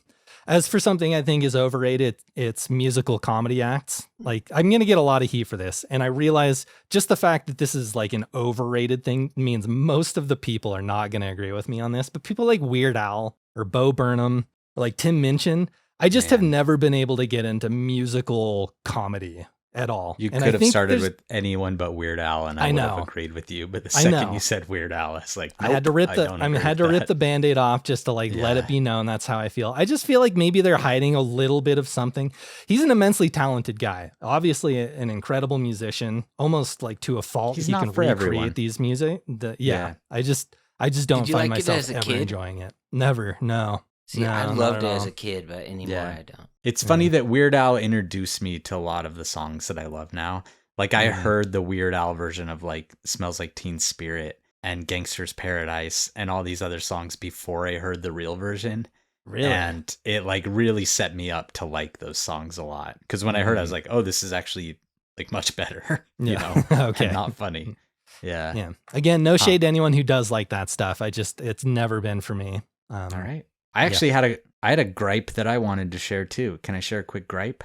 As for something I think is overrated, it's musical comedy acts. Like I'm going to get a lot of heat for this. And I realize just the fact that this is like an overrated thing means most of the people are not going to agree with me on this, but people like Weird Al or Bo Burnham or like Tim Minchin, I just have never been able to get into musical comedy. at all. You And could I have think started there's- with anyone but Weird Al, and I would have agreed with you. But the I second know. you said Weird Al, it's like, I had to rip the Band-Aid off just to like let Yeah. it be known that's how I feel. I just feel like maybe they're hiding a little bit of something. He's an immensely talented guy, obviously an incredible musician, almost like to a fault. He's he not can for recreate everyone. these music. Yeah. I just don't Did you find like it myself as a ever kid? enjoying it. Never, no. See, No, I not loved at it as all. a kid, but anymore Yeah. I don't. It's funny that Weird Al introduced me to a lot of the songs that I love now. Like I heard the Weird Al version of like Smells Like Teen Spirit and Gangster's Paradise and all these other songs before I heard the real version. Really? And it like really set me up to like those songs a lot. Because when I heard, I was like, oh, this is actually like much better. You know, Okay. and not funny. Yeah. Yeah. Again, no shade to anyone who does like that stuff. It's never been for me. All right. I actually had a gripe that I wanted to share too. Can I share a quick gripe?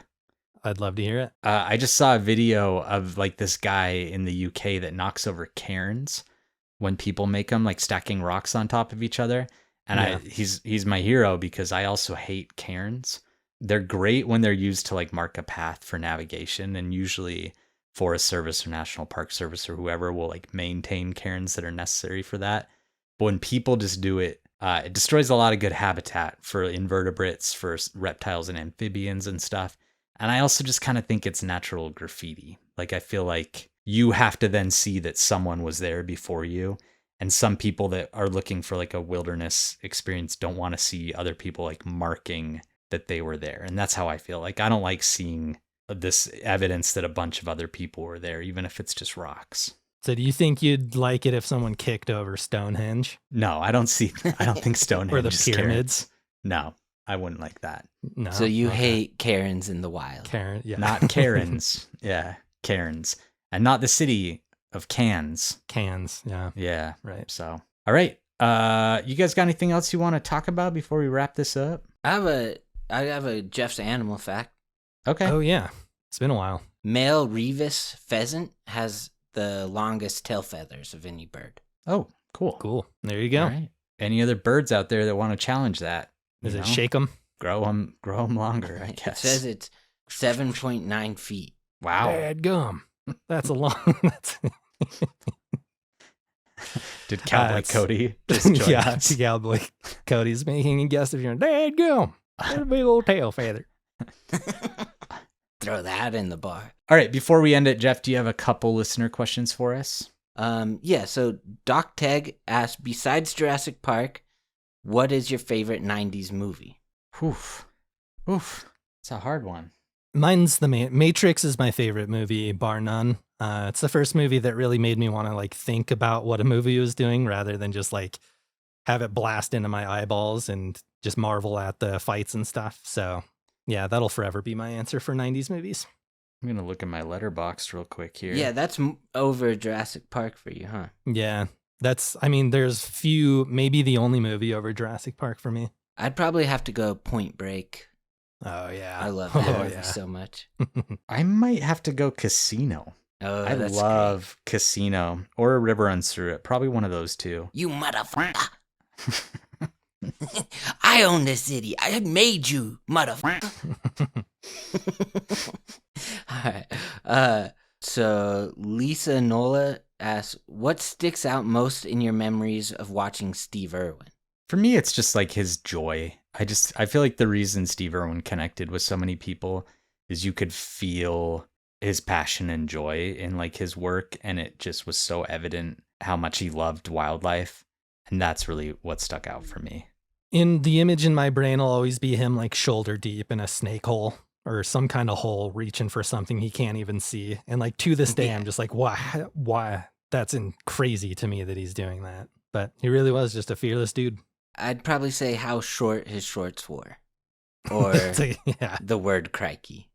I'd love to hear it. I just saw a video of like this guy in the UK that knocks over cairns when people make them, like stacking rocks on top of each other. And he's my hero because I also hate cairns. They're great when they're used to like mark a path for navigation, and usually Forest Service or National Park Service or whoever will like maintain cairns that are necessary for that. But when people just do it, it destroys a lot of good habitat for invertebrates, for reptiles and amphibians and stuff. And I also just kind of think it's natural graffiti. Like I feel like you have to then see that someone was there before you. And some people that are looking for like a wilderness experience don't want to see other people like marking that they were there. And that's how I feel. Like I don't like seeing this evidence that a bunch of other people were there, even if it's just rocks. So do you think you'd like it if someone kicked over Stonehenge? No, I don't think Stonehenge Or the is pyramids? Karens. No, I wouldn't like that. No. So you Okay. hate Karens in the wild. Karen? Yeah. Not Karens. Yeah, Karens. And not the city of Cans. Cans. Yeah. Yeah. Right. So, all right. You guys got anything else you want to talk about before we wrap this up? I have a Jeff's animal fact. Okay. Oh yeah. It's been a while. Male Revis pheasant has the longest tail feathers of any bird. Oh, cool. Cool. There you go. All right. Any other birds out there that want to challenge that? Is You it know? shake 'em? Grow them longer, I It guess. says it's 7.9 feet. Wow. Bad gum. That's a long. That's, Did Cowboy it's- Cody just join yeah. us? Cowboy Cody's making a guess of your dad gum. That's a big old tail feather. Throw that in the bar. All right. Before we end it, Jeff, do you have a couple listener questions for us? Yeah, so Doc Teg asked, besides Jurassic Park, what is your favorite 90s movie? Oof. It's a hard one. Mine's the Matrix is my favorite movie, bar none. It's the first movie that really made me want to like think about what a movie was doing rather than just like have it blast into my eyeballs and just marvel at the fights and stuff. So yeah, that'll forever be my answer for 90s movies. I'm going to look at my letterbox real quick here. Yeah, that's over Jurassic Park for you, huh? Yeah, there's maybe the only movie over Jurassic Park for me. I'd probably have to go Point Break. Oh yeah. I love that movie yeah. so much. I might have to go Casino. Oh, I that's love Casino or A River Runs Through It. Probably one of those two. great. You motherfucker. I own this city. I made you, motherfucker. All right. So Lisa Nola asks, what sticks out most in your memories of watching Steve Irwin? For me, it's just like his joy. I feel like the reason Steve Irwin connected with so many people is you could feel his passion and joy in like his work, and it just was so evident how much he loved wildlife, and that's really what stuck out for me. In the image in my brain will always be him like shoulder deep in a snake hole or some kind of hole reaching for something he can't even see. And like to this day, I'm just like, why? That's crazy to me that he's doing that. But he really was just a fearless dude. I'd probably say how short his shorts were. Or Yeah. the word crikey.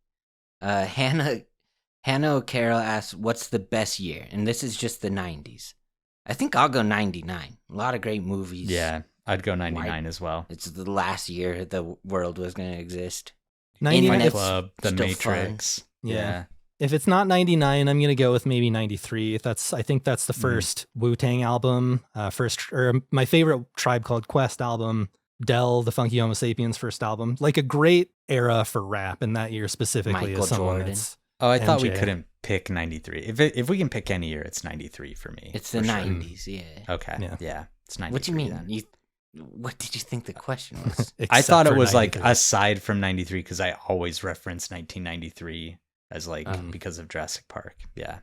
Hannah O'Carroll asks, what's the best year? And this is just the 90s. I think I'll go 99. A lot of great movies. Yeah, I'd go 99 as well. It's the last year the world was going to exist. 99. Fight Club, The still Matrix. Yeah. Yeah. If it's not 99, I'm going to go with maybe 93. I think that's the first Wu-Tang album, my favorite Tribe Called Quest album, Del, the Funky Homo Sapiens first album. Like a great era for rap in that year specifically. Michael as someone Jordan. that's Oh, I thought we MJ. couldn't pick 93. If we can pick any year, it's 93 for me. It's the for sure. 90s, yeah. Okay. Yeah. Yeah. It's 93. What do you mean? then. What did you think the question was? I thought it Except for was like 93. aside from 93 because I always reference 1993 as like because of Jurassic Park. Yeah.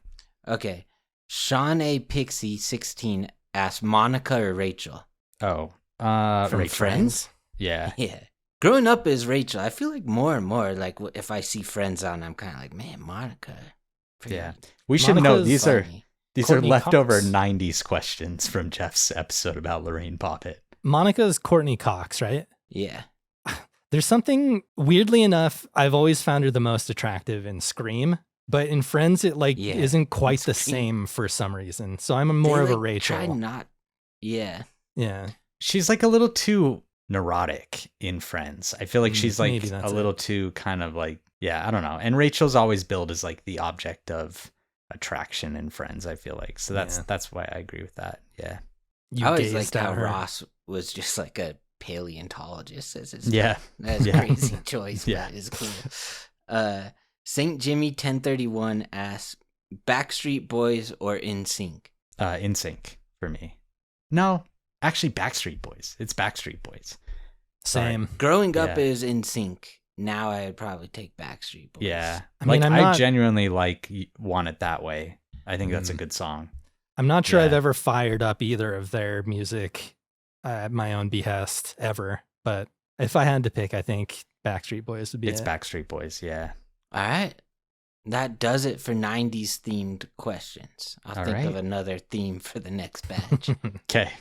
Okay. Sean A. Pixie 16 asked Monica or Rachel? Oh. From Rachel. Friends? Yeah. Yeah. Growing up as Rachel, I feel like more and more, like if I see Friends on, I'm kind of like, man, Monica. Yeah. We should know Monica's these are funny. Courtney leftover Cox. 90s questions from Jeff's episode about Lorraine Poppet. Monica's Courtney Cox, right? Yeah. There's something, weirdly enough, I've always found her the most attractive in Scream, but in Friends, it Yeah, isn't quite the Scream. same for some reason. So I'm more of a Rachel. Try not. Yeah. Yeah. She's like a little too neurotic in Friends. I feel like she's like maybe that's a little it. too kind of like, yeah, I don't know. And Rachel's always billed as like the object of attraction in Friends, I feel like. So that's why I agree with that. Yeah. You I always gazed liked at how her. Ross was just like a paleontologist as his Yeah. That's Yeah. a crazy choice, Yeah. but it's cool. St. Jimmy 1031 asks Backstreet Boys or NSYNC? NSYNC for me. No, actually Backstreet Boys. It's Backstreet Boys. Same. Growing up Yeah. is NSYNC. Now I'd probably take Backstreet Boys. Yeah. I mean, like I'm I not- genuinely like Want It That Way. I think that's a good song. I'm not sure I've Yeah. ever fired up either of their music at my own behest ever, but if I had to pick, I think Backstreet Boys would be It's it. Backstreet Boys, yeah. All right. That does it for 90s themed questions. I'll All think right. of another theme for the next batch. Okay.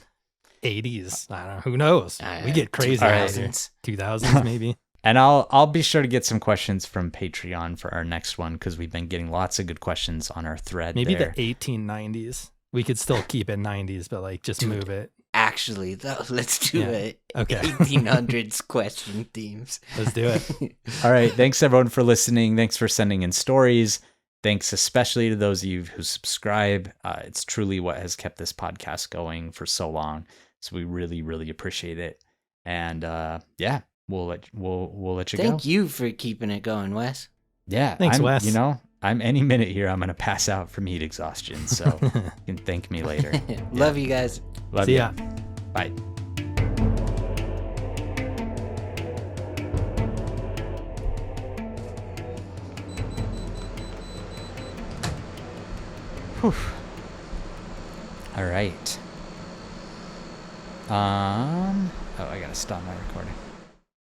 80s. I don't know. Who knows? All We right, get crazy out here. 2000s. 2000s maybe. And I'll be sure to get some questions from Patreon for our next one because we've been getting lots of good questions on our thread. Maybe there. the 1890s. We could still keep it 90s, but like just move it. Actually, though, let's do Yeah. it. Okay. 1800s question themes. Let's do it. All right. Thanks everyone for listening. Thanks for sending in stories. Thanks especially to those of you who subscribe. It's truly what has kept this podcast going for so long. So we really, really appreciate it. And yeah, we'll let you go. Thank you for keeping it going, Wes. Yeah. Thanks, I'm, Wes. You know, I'm any minute here. I'm gonna pass out from heat exhaustion. So you can thank me later. Love you guys. Love See you. ya. Bye. Whew. All right. Oh, I gotta stop my recording.